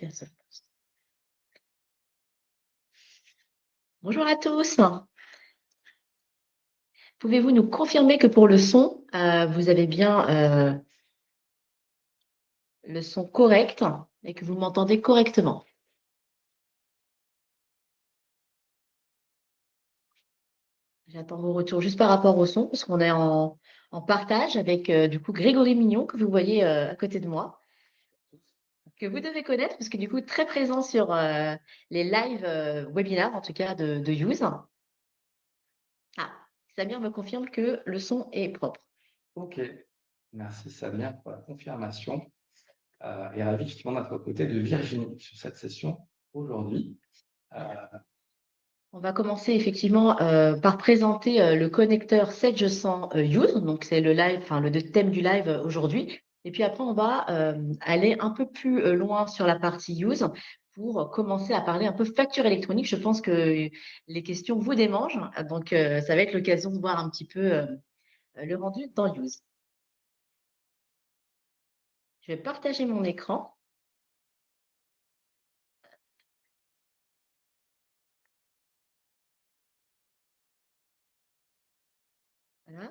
personnes. Bonjour à tous. Pouvez-vous nous confirmer que pour le son, vous avez bien le son correct et que vous m'entendez correctement? J'attends vos retours juste par rapport au son, parce qu'on est en partage avec du coup Grégory Mignon, que vous voyez à côté de moi, que vous devez connaître, parce que du coup, très présent sur les live webinaires, en tout cas de Use. Ah, Samir me confirme que le son est propre. Ok, merci Samir pour la confirmation. Et ravi effectivement d'être aux côtés de Virginie sur cette session aujourd'hui. On va commencer effectivement par présenter le connecteur 7G100 Use, donc c'est le live, enfin le thème du live aujourd'hui. Et puis après, on va aller un peu plus loin sur la partie Use pour commencer à parler un peu facture électronique. Je pense que les questions vous démangent, donc ça va être l'occasion de voir un petit peu le rendu dans Use. Je vais partager mon écran. Voilà.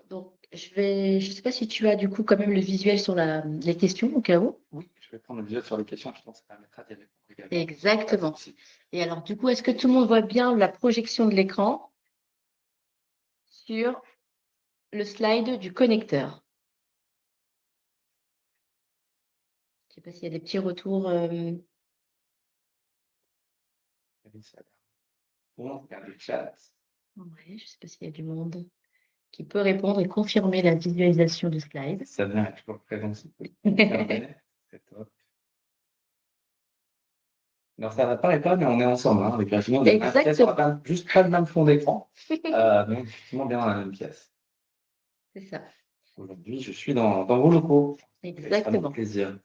Donc, je sais pas si tu as du coup quand même le visuel sur les questions au cas où. Oui, je vais prendre le visuel sur les questions, je pense que ça permettra d'y répondre également. Exactement. Et alors, du coup, est-ce que tout le monde voit bien la projection de l'écran sur le slide du connecteur? Je ne sais pas s'il y a des petits retours. On regarde le chat. Ouais, je ne sais pas s'il y a du monde qui peut répondre et confirmer la visualisation du slide. Ça vient être toujours présent aussi. C'est top. Non, ça n'apparaît pas, mais on est ensemble, avec Virginie. On est dans la pièce, on n'a juste pas le même fond d'écran. Donc, effectivement, bien dans la même pièce. C'est ça. Aujourd'hui, je suis dans vos locaux. Exactement. Avec plaisir.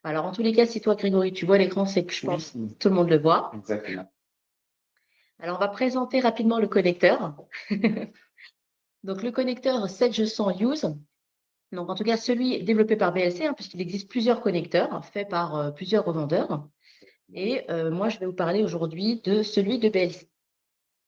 Alors, en tous les cas, si toi, Grégory, tu vois l'écran, c'est que je pense que tout le monde le voit. Exactement. Alors, on va présenter rapidement le connecteur. Donc, le connecteur 7G100 Use. Donc, en tout cas, celui développé par BLC, puisqu'il existe plusieurs connecteurs faits par plusieurs revendeurs. Et moi, je vais vous parler aujourd'hui de celui de BLC.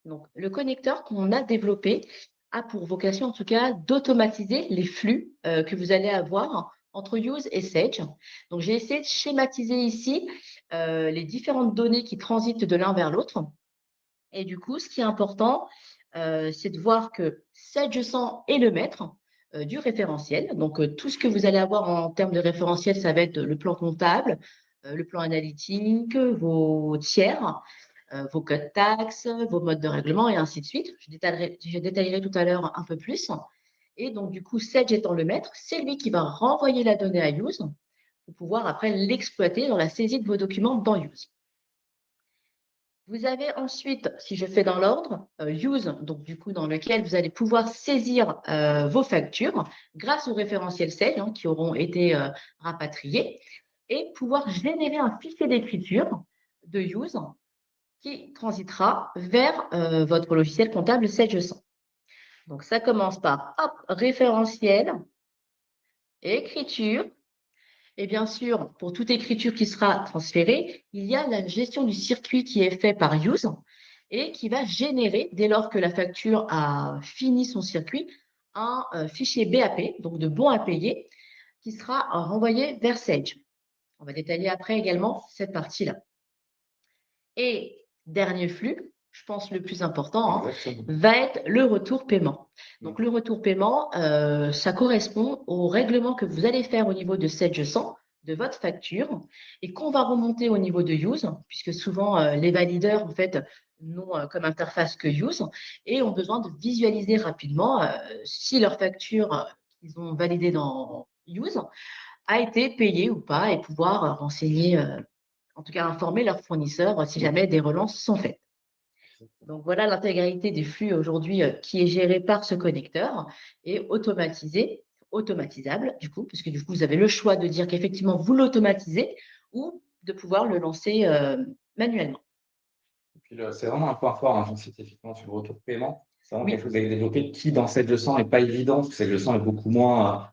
Donc, le connecteur qu'on a développé a pour vocation, en tout cas, d'automatiser les flux que vous allez avoir entre Use et Sage. Donc, j'ai essayé de schématiser ici les différentes données qui transitent de l'un vers l'autre. Et du coup, ce qui est important, c'est de voir que Sage100 est le maître du référentiel. Donc, tout ce que vous allez avoir en termes de référentiel, ça va être le plan comptable, le plan analytique, vos tiers, vos codes taxes, vos modes de règlement et ainsi de suite. Je détaillerai tout à l'heure un peu plus. Et donc, du coup, Sage étant le maître, c'est lui qui va renvoyer la donnée à Use pour pouvoir après l'exploiter dans la saisie de vos documents dans Use. Vous avez ensuite, si je fais dans l'ordre, Use, donc du coup dans lequel vous allez pouvoir saisir vos factures grâce aux référentiels Sage qui auront été rapatriés et pouvoir générer un fichier d'écriture de Use qui transitera vers votre logiciel comptable Sage100. Donc ça commence par référentiel, écriture. Et bien sûr, pour toute écriture qui sera transférée, il y a la gestion du circuit qui est fait par Use et qui va générer, dès lors que la facture a fini son circuit, un fichier BAP, donc de bon à payer, qui sera renvoyé vers Sage. On va détailler après également cette partie-là. Et dernier flux, je pense le plus important, va être le retour paiement. Donc, le retour paiement, ça correspond au règlement que vous allez faire au niveau de Sage100 de votre facture et qu'on va remonter au niveau de Use, puisque souvent, les valideurs, en fait, n'ont comme interface que Use et ont besoin de visualiser rapidement si leur facture qu'ils ont validée dans Use a été payée ou pas et pouvoir renseigner en tout cas informer leurs fournisseurs si jamais des relances sont faites. Donc voilà l'intégralité des flux aujourd'hui qui est gérée par ce connecteur et automatisable du coup, puisque du coup vous avez le choix de dire qu'effectivement vous l'automatisez ou de pouvoir le lancer manuellement. C'est vraiment un point fort, j'insiste effectivement sur le retour de paiement. C'est vraiment quelque chose à développer qui, dans Sage100, n'est pas évident, parce que Sage100 est beaucoup moins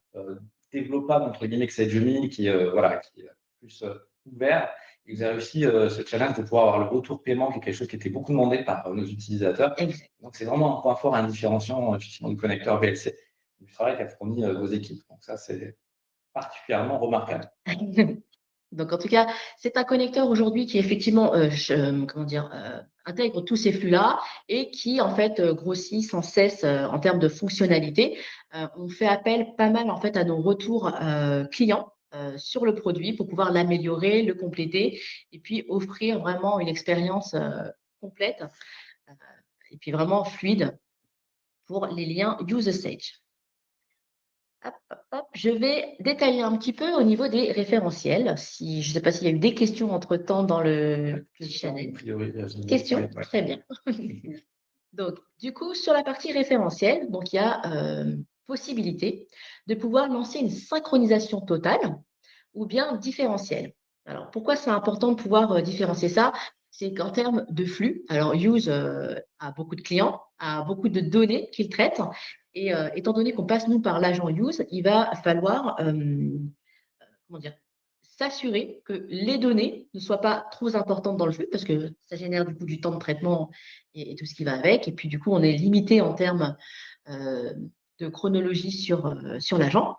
développable, entre guillemets, que Sage.me, qui est plus ouvert et vous avez réussi ce challenge de pouvoir avoir le retour paiement, qui est quelque chose qui était beaucoup demandé par nos utilisateurs. Exact. Donc, c'est vraiment un point fort, un différenciant effectivement du connecteur VLC, du travail qu'a fourni vos équipes. Donc, ça, c'est particulièrement remarquable. Donc, en tout cas, c'est un connecteur aujourd'hui qui effectivement comment dire, intègre tous ces flux-là et qui, en fait, grossit sans cesse en termes de fonctionnalité. On fait appel pas mal, en fait, à nos retours clients sur le produit pour pouvoir l'améliorer, le compléter et puis offrir vraiment une expérience complète et puis vraiment fluide pour les liens user stage. Hop, hop, hop. Je vais détailler un petit peu au niveau des référentiels. Je ne sais pas s'il y a eu des questions entre-temps dans le petit channel. Questions? Très bien. Donc, du coup, sur la partie référentielle, donc il y a possibilité de pouvoir lancer une synchronisation totale ou bien différentielle. Alors, pourquoi c'est important de pouvoir différencier ça? C'est qu'en termes de flux, alors Use a beaucoup de clients, a beaucoup de données qu'il traite, et étant donné qu'on passe nous par l'agent Use, il va falloir comment dire, s'assurer que les données ne soient pas trop importantes dans le flux, parce que ça génère du coup du temps de traitement et tout ce qui va avec, et puis du coup on est limité en termes de chronologie sur l'agent.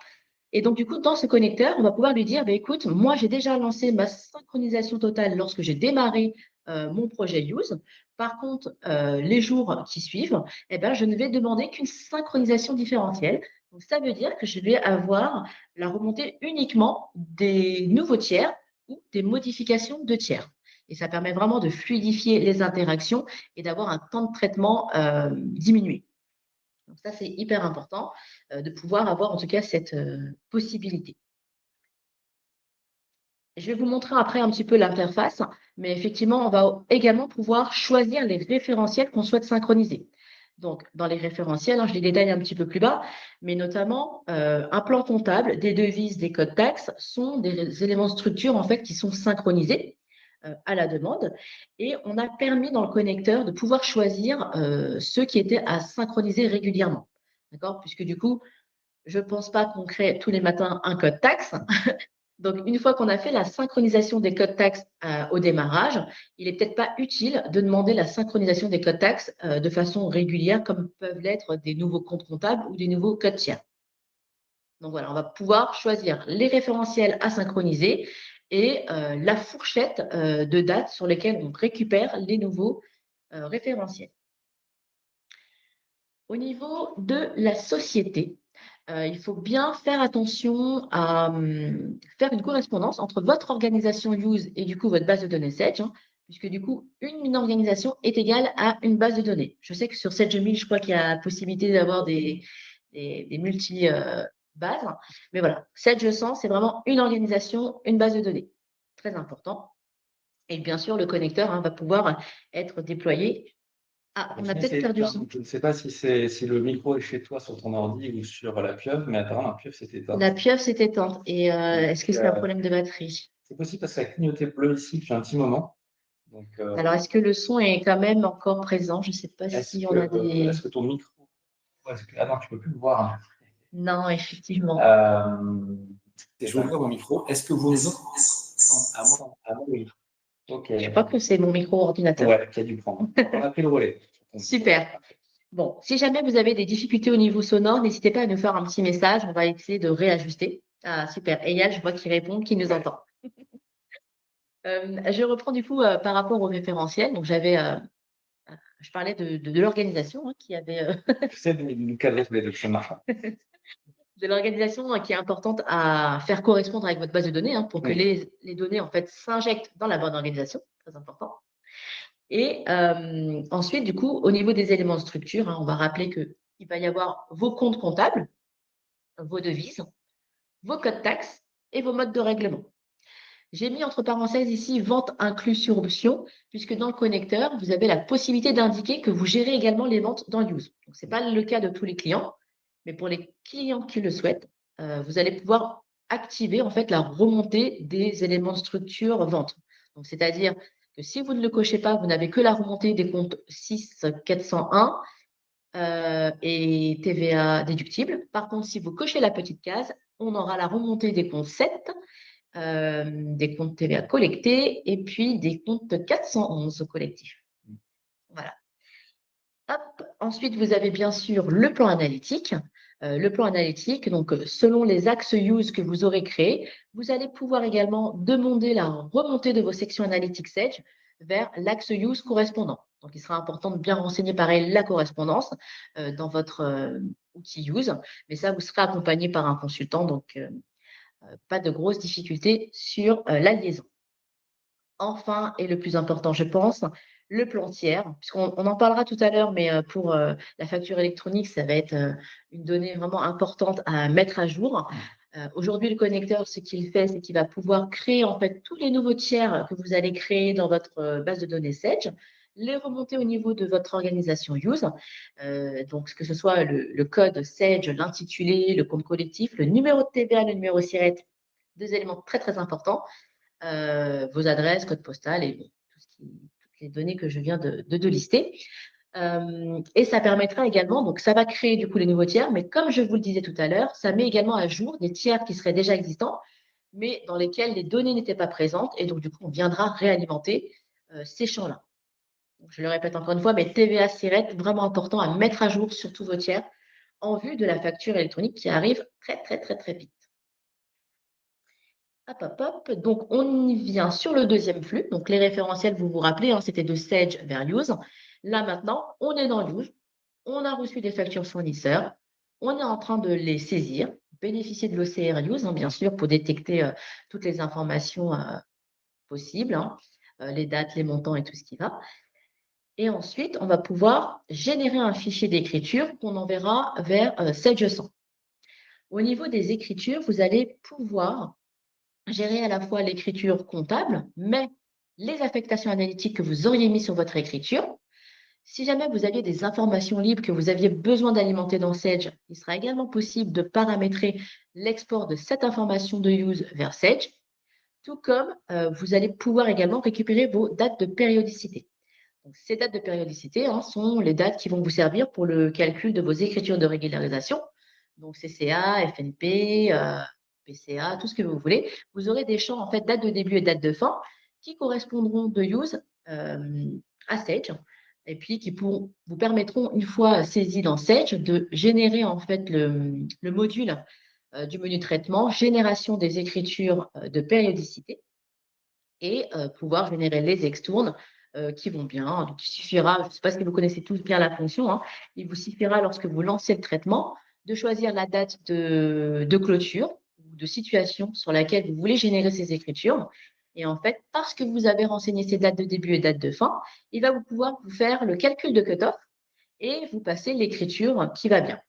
Et donc, du coup, dans ce connecteur, on va pouvoir lui dire, bah, écoute, moi, j'ai déjà lancé ma synchronisation totale lorsque j'ai démarré mon projet Use. Par contre, les jours qui suivent, eh ben, je ne vais demander qu'une synchronisation différentielle. Donc, ça veut dire que je vais avoir la remontée uniquement des nouveaux tiers ou des modifications de tiers. Et ça permet vraiment de fluidifier les interactions et d'avoir un temps de traitement diminué. Donc ça, c'est hyper important de pouvoir avoir en tout cas cette possibilité. Je vais vous montrer après un petit peu l'interface, mais effectivement, on va également pouvoir choisir les référentiels qu'on souhaite synchroniser. Donc, dans les référentiels, je les détaille un petit peu plus bas, mais notamment un plan comptable, des devises, des codes taxes sont des éléments de structure en fait qui sont synchronisés à la demande. Et on a permis dans le connecteur de pouvoir choisir ceux qui étaient à synchroniser régulièrement. D'accord? Puisque du coup, je ne pense pas qu'on crée tous les matins un code taxe. Donc, une fois qu'on a fait la synchronisation des codes taxes au démarrage, il n'est peut-être pas utile de demander la synchronisation des codes taxes de façon régulière, comme peuvent l'être des nouveaux comptes comptables ou des nouveaux codes tiers. Donc voilà, on va pouvoir choisir les référentiels à synchroniser et la fourchette de dates sur lesquelles on récupère les nouveaux référentiels. Au niveau de la société, il faut bien faire attention à faire une correspondance entre votre organisation Use et du coup votre base de données Sedge, puisque du coup, une organisation est égale à une base de données. Je sais que sur Sedge 1000, je crois qu'il y a la possibilité d'avoir des multi-bases, mais voilà, Sedge 100, c'est vraiment une organisation, une base de données. Très important. Et bien sûr, le connecteur va pouvoir être déployé. Ah, on a peut-être perdu le son. Je ne sais pas si le micro est chez toi sur ton ordi ou sur la pieuvre, mais apparemment la pieuvre s'est éteinte. La pieuvre s'est éteinte. Et est-ce que c'est un problème de batterie? C'est possible parce que ça a clignoté bleu ici depuis un petit moment. Donc, alors, est-ce que le son est quand même encore présent? Je ne sais pas si on a des… Est-ce que ton micro… Ah non, tu ne peux plus le voir. Non, effectivement. Je vais ouvrir mon micro. Est-ce que vous nous entendez? Oui. Okay. Je crois que c'est mon micro-ordinateur. Ouais, qui a dû prendre. On a pris le relais. Super. Bon, si jamais vous avez des difficultés au niveau sonore, n'hésitez pas à nous faire un petit message. On va essayer de réajuster. Ah, super. Eyal, je vois qu'il répond, qu'il nous entend. Je reprends du coup par rapport au référentiel. Donc, je parlais de l'organisation qui avait… Je sais du cadre de ça marche. de l'organisation qui est importante à faire correspondre avec votre base de données pour que les données en fait s'injectent dans la bonne organisation, très important. Et ensuite, du coup, au niveau des éléments de structure, on va rappeler qu'il va y avoir vos comptes comptables, vos devises, vos codes taxes et vos modes de règlement. J'ai mis entre parenthèses ici vente inclus sur option, puisque dans le connecteur, vous avez la possibilité d'indiquer que vous gérez également les ventes dans Use. Ce n'est pas le cas de tous les clients, mais pour les clients qui le souhaitent, vous allez pouvoir activer en fait la remontée des éléments de structure vente. Donc, c'est-à-dire que si vous ne le cochez pas, vous n'avez que la remontée des comptes 6401 et TVA déductible. Par contre, si vous cochez la petite case, on aura la remontée des comptes 7 des comptes TVA collectés et puis des comptes 411 collectifs. Voilà. Hop. Ensuite, vous avez bien sûr le plan analytique. Le plan analytique, donc selon les axes use que vous aurez créés, vous allez pouvoir également demander la remontée de vos sections analytiques Sage vers l'axe use correspondant. Donc, il sera important de bien renseigner pareil la correspondance dans votre outil use, mais ça, vous serez accompagné par un consultant, donc pas de grosses difficultés sur la liaison. Enfin, et le plus important, je pense, le plan tiers, puisqu'on en parlera tout à l'heure, mais pour la facture électronique, ça va être une donnée vraiment importante à mettre à jour. Aujourd'hui, le connecteur, ce qu'il fait, c'est qu'il va pouvoir créer en fait tous les nouveaux tiers que vous allez créer dans votre base de données Sage, les remonter au niveau de votre organisation use. Donc, que ce soit le code Sage, l'intitulé, le compte collectif, le numéro de TVA, le numéro SIRET, deux éléments très, très importants. Vos adresses, code postal et toutes les données que je viens de lister. Et ça permettra également, donc ça va créer du coup les nouveaux tiers, mais comme je vous le disais tout à l'heure, ça met également à jour des tiers qui seraient déjà existants, mais dans lesquels les données n'étaient pas présentes, et donc du coup on viendra réalimenter ces champs-là. Je le répète encore une fois, mais TVA SIRET, vraiment important à mettre à jour sur tous vos tiers en vue de la facture électronique qui arrive très très très très vite. Hop, hop, hop. Donc, on y vient sur le deuxième flux. Donc, les référentiels, vous vous rappelez, hein, c'était de Sage vers Use. Là, maintenant, on est dans Use. On a reçu des factures fournisseurs. On est en train de les saisir, bénéficier de l'OCR Use, hein, bien sûr, pour détecter toutes les informations possibles, hein, les dates, les montants et tout ce qui va. Et ensuite, on va pouvoir générer un fichier d'écriture qu'on enverra vers Sage 100. Au niveau des écritures, vous allez pouvoir gérer à la fois l'écriture comptable, mais les affectations analytiques que vous auriez mis sur votre écriture. Si jamais vous aviez des informations libres que vous aviez besoin d'alimenter dans Sage, il sera également possible de paramétrer l'export de cette information de use vers Sage, tout comme vous allez pouvoir également récupérer vos dates de périodicité. Donc, ces dates de périodicité sont les dates qui vont vous servir pour le calcul de vos écritures de régularisation, donc CCA, FNP, PCA, tout ce que vous voulez. Vous aurez des champs, en fait, date de début et date de fin, qui correspondront de use à Sage, et puis qui vous permettront, une fois saisis dans Sage, de générer, en fait, le module du menu traitement, génération des écritures de périodicité, et pouvoir générer les extournes qui vont bien. Donc, il suffira, je ne sais pas si vous connaissez tous bien la fonction, hein, il vous suffira lorsque vous lancez le traitement de choisir la date de clôture ou de situation sur laquelle vous voulez générer ces écritures. Et en fait, parce que vous avez renseigné ces dates de début et dates de fin, il va pouvoir vous faire le calcul de cut-off et vous passer l'écriture qui va bien.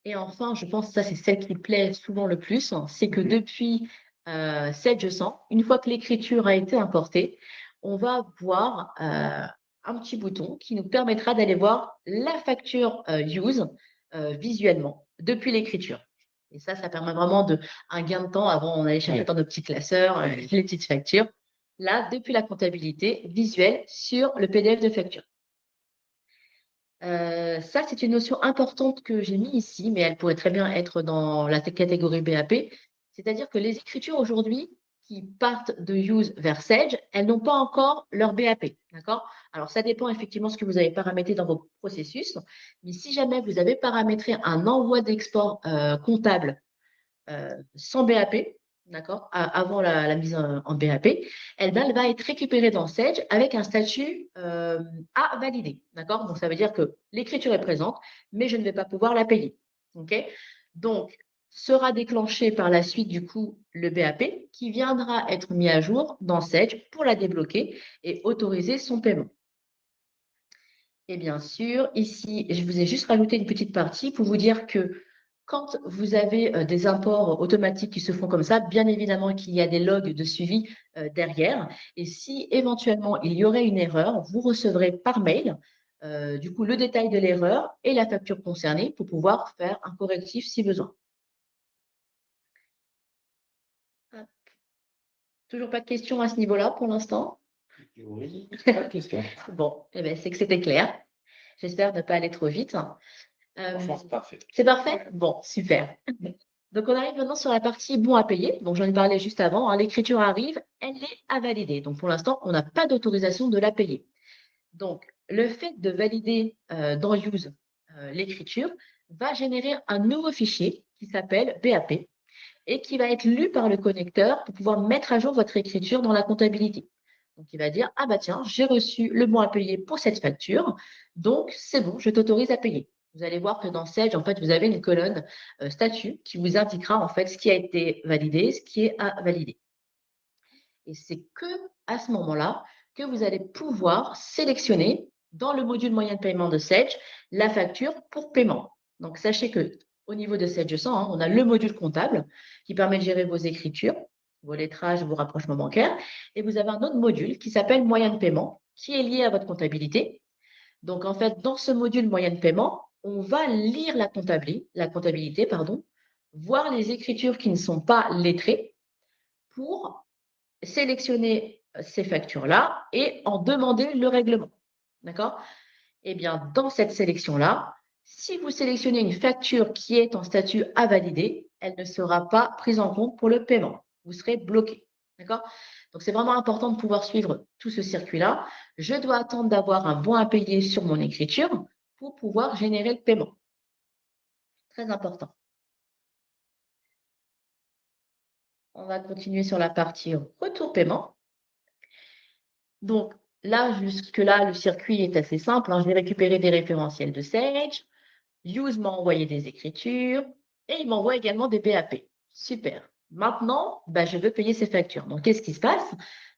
Et enfin, je pense que ça, c'est celle qui plaît souvent le plus, c'est que depuis Sage 100, une fois que l'écriture a été importée, on va voir un petit bouton qui nous permettra d'aller voir la facture use visuellement depuis l'écriture. Et ça permet vraiment un gain de temps. Avant, on allait chercher dans nos petits classeurs les petites factures. Là, depuis la comptabilité visuelle sur le PDF de facture. Ça, c'est une notion importante que j'ai mis ici, mais elle pourrait très bien être dans la catégorie BAP. C'est-à-dire que les écritures aujourd'hui qui partent de use vers Sage, elles n'ont pas encore leur BAP. D'accord? Alors, ça dépend effectivement de ce que vous avez paramétré dans vos processus. Mais si jamais vous avez paramétré un envoi d'export comptable sans BAP, d'accord, avant la mise en BAP, elle va être récupérée dans Sage avec un statut à valider, d'accord. Donc, ça veut dire que l'écriture est présente, mais je ne vais pas pouvoir la payer, ok. Donc, sera déclenché par la suite, du coup, le BAP qui viendra être mis à jour dans Sage pour la débloquer et autoriser son paiement. Et bien sûr, ici, je vous ai juste rajouté une petite partie pour vous dire que quand vous avez des imports automatiques qui se font comme ça, bien évidemment qu'il y a des logs de suivi derrière. Et si éventuellement il y aurait une erreur, vous recevrez par mail du coup le détail de l'erreur et la facture concernée pour pouvoir faire un correctif si besoin. Toujours pas de questions à ce niveau-là pour l'instant? Oui, pas de question. Bon, eh ben, c'est que c'était clair. J'espère ne pas aller trop vite. Franchement, c'est parfait. C'est parfait? Bon, super. Donc, on arrive maintenant sur la partie bon à payer. Donc, j'en ai parlé juste avant, hein. L'écriture arrive, elle est à valider. Donc, pour l'instant, on n'a pas d'autorisation de la payer. Donc, le fait de valider dans Use l'écriture va générer un nouveau fichier qui s'appelle BAP et qui va être lu par le connecteur pour pouvoir mettre à jour votre écriture dans la comptabilité. Donc, il va dire, ah bah tiens, j'ai reçu le bon à payer pour cette facture, donc c'est bon, je t'autorise à payer. Vous allez voir que dans Sage, en fait, vous avez une colonne statut qui vous indiquera en fait ce qui a été validé, ce qui est à valider. Et c'est que à ce moment-là que vous allez pouvoir sélectionner dans le module moyen de paiement de Sage la facture pour paiement. Donc, sachez que au niveau de Sage 100, hein, on a le module comptable qui permet de gérer vos écritures, vos lettrages, vos rapprochements bancaires. Et vous avez un autre module qui s'appelle moyen de paiement qui est lié à votre comptabilité. Donc, en fait, dans ce module moyen de paiement, on va lire la comptabilité, voir les écritures qui ne sont pas lettrées pour sélectionner ces factures-là et en demander le règlement. D'accord? Eh bien, dans cette sélection-là, si vous sélectionnez une facture qui est en statut à valider, elle ne sera pas prise en compte pour le paiement. Vous serez bloqué. D'accord? Donc, c'est vraiment important de pouvoir suivre tout ce circuit-là. Je dois attendre d'avoir un bon à payer sur mon écriture pour pouvoir générer le paiement. Très important. On va continuer sur la partie retour paiement. Donc, là, jusque-là, le circuit est assez simple, hein. Je vais récupérer des référentiels de Sage. Use m'a envoyé des écritures et il m'envoie également des BAP. Super. Maintenant, je veux payer ces factures. Donc, qu'est-ce qui se passe?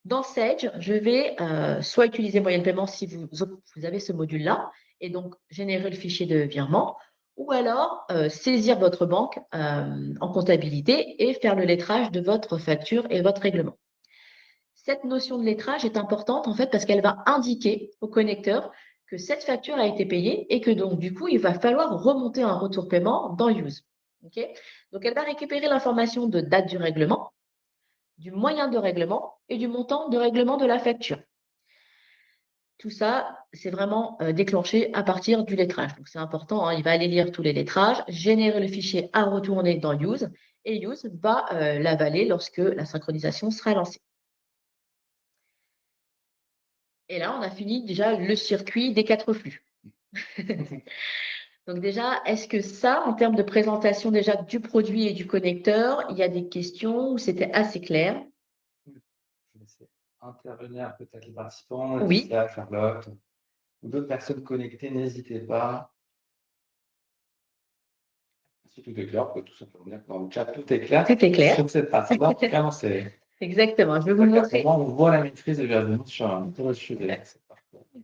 Dans Sage, je vais soit utiliser moyen de paiement si vous avez ce module-là et donc générer le fichier de virement, ou alors saisir votre banque en comptabilité et faire le lettrage de votre facture et votre règlement. Cette notion de lettrage est importante en fait parce qu'elle va indiquer au connecteur que cette facture a été payée et que donc du coup, il va falloir remonter un retour paiement dans Use. Okay, donc, elle va récupérer l'information de date du règlement, du moyen de règlement et du montant de règlement de la facture. Tout ça, c'est vraiment déclenché à partir du lettrage. Donc, c'est important, hein, il va aller lire tous les lettrages, générer le fichier à retourner dans Use et Use va l'avaler lorsque la synchronisation sera lancée. Et là, on a fini déjà le circuit des 4 flux. Donc déjà, est-ce que ça, en termes de présentation déjà du produit et du connecteur, il y a des questions où c'était assez clair? Je vais laisser intervenir peut-être les participants, Oui. Laetitia, Charlotte, ou d'autres personnes connectées, n'hésitez pas. Si tout est clair, on peut tout simplement dire que dans le chat, tout est clair. Tout est clair. Sur cette partie-là, vraiment, c'est. Exactement. Je vais vous montrer. On voit la maîtrise de Virginie sur un sujet.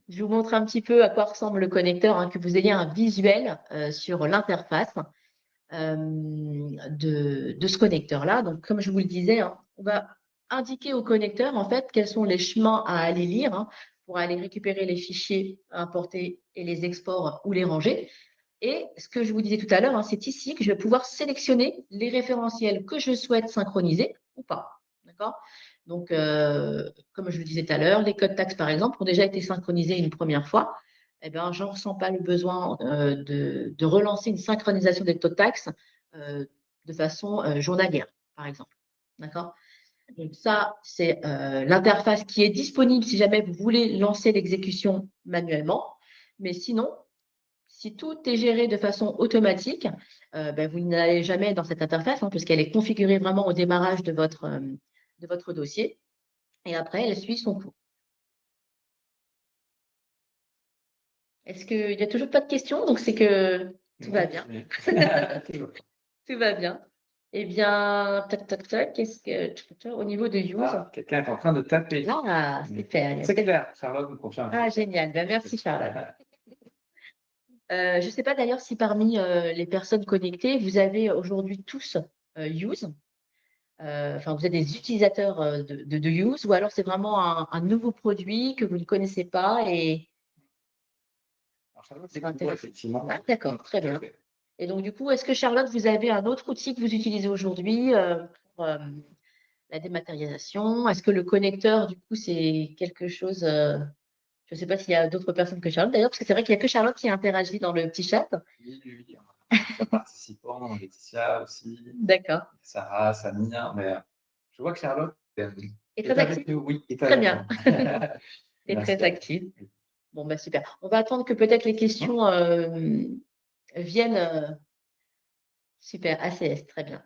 Je vous montre un petit peu à quoi ressemble le connecteur, hein, que vous ayez un visuel sur l'interface de ce connecteur-là. Donc, comme je vous le disais, hein, on va indiquer au connecteur en fait quels sont les chemins à aller lire hein, pour aller récupérer les fichiers importés et les exports ou les ranger. Et ce que je vous disais tout à l'heure, hein, c'est ici que je vais pouvoir sélectionner les référentiels que je souhaite synchroniser ou pas. D'accord? Donc, comme je le disais tout à l'heure, les codes taxes, par exemple, ont déjà été synchronisés une première fois. Eh bien, je ne ressens pas le besoin de relancer une synchronisation des taux de taxes de façon journalière, par exemple. D'accord? Donc, ça, c'est l'interface qui est disponible si jamais vous voulez lancer l'exécution manuellement. Mais sinon, si tout est géré de façon automatique, vous n'allez jamais dans cette interface, hein, puisqu'elle est configurée vraiment au démarrage de votre dossier. Et après, elle suit son cours. Est-ce qu'il n'y a toujours pas de questions? Donc, c'est que tout va bien. Tout va bien. Eh bien, tac, tac, tac, qu'est-ce que au niveau de Use? Quelqu'un est en train de taper. Ah, super. C'est clair, Charlotte me confirme. Ah, génial. Merci, Charlotte. Je ne sais pas d'ailleurs si parmi les personnes connectées, vous avez aujourd'hui tous Use. Enfin, vous êtes des utilisateurs de Use ou alors c'est vraiment un nouveau produit que vous ne connaissez pas et Alors, Charlotte, c'est intéressant. Effectivement. Ah, d'accord, très bien. Et donc, du coup, est-ce que Charlotte, vous avez un autre outil que vous utilisez aujourd'hui pour la dématérialisation? Est-ce que le connecteur, du coup, c'est quelque chose je ne sais pas s'il y a d'autres personnes que Charlotte, d'ailleurs, parce que c'est vrai qu'il n'y a que Charlotte qui interagit dans le petit chat. Oui. participants, Laetitia aussi, D'accord. Sarah, Samir, mais je vois que Charlotte Et est très avec active. nous. Oui, est Très avec bien. nous. Et Merci. très active. Bon, bah super. On va attendre que peut-être les questions viennent. Super, ACS, très bien.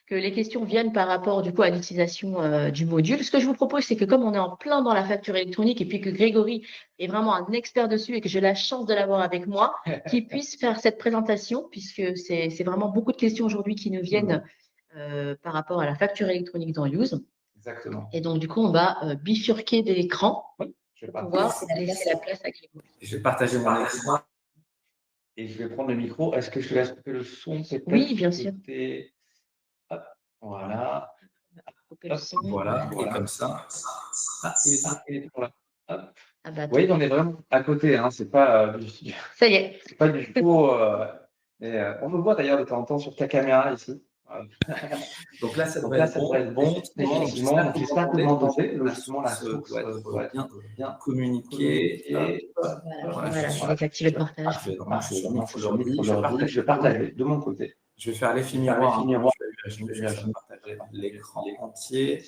Que les questions viennent par rapport du coup à l'utilisation du module. Ce que je vous propose, c'est que comme on est en plein dans la facture électronique et puis que Grégory est vraiment un expert dessus et que j'ai la chance de l'avoir avec moi, qu'il puisse faire cette présentation, puisque c'est vraiment beaucoup de questions aujourd'hui qui nous viennent par rapport à la facture électronique dans Use. Exactement. Et donc, du coup, on va bifurquer des écrans Je vais pour pouvoir partager laisser la place à Grégory. Je vais partager mon écran et je vais prendre le micro. Est-ce que je te laisse couper le son peut-être? Oui, bien sûr. Hop, voilà. Couper le Hop, son. voilà. Et comme ça. Ah, il est toujours là. Hop. Ah bah, Vous voyez, on est vraiment à côté. Hein. C'est pas ça y est. c'est pas du faux. On me voit d'ailleurs de temps en temps sur ta caméra ici. Voilà. Donc là, ça devrait être bon. Effectivement, donc j'espère que vous m'entendez. Logiquement, la source doit être bien Voilà, communiquée. voilà, je vais désactiver le partage. Parfait. Normalement, je suis sur leur ordi. Je vais partager de mon côté. Je vais faire l'effet Je miroir. Je vais partager l'écran entier.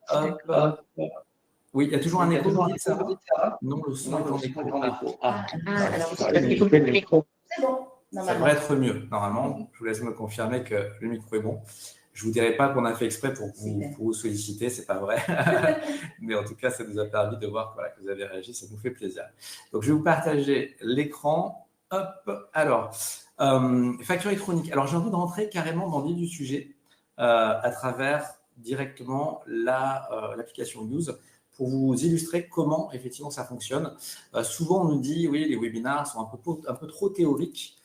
Hop. Oui, il y a toujours un écho, vous dites, Sarah? Non, le son est en écho. Alors, il faut le micro. C'est bon, Ça normalement. devrait être mieux, normalement. Je vous laisse me confirmer que le micro est bon. Je ne vous dirai pas qu'on a fait exprès pour vous solliciter, c'est pas vrai. Mais en tout cas, ça nous a permis de voir que vous avez réagi, ça nous fait plaisir. Donc, je vais vous partager l'écran. Hop, alors, facture électronique. Alors, j'ai envie de rentrer carrément dans le vif du sujet à travers directement l'application Use pour vous illustrer comment effectivement ça fonctionne. Souvent, on nous dit, oui, les webinars sont un peu trop théoriques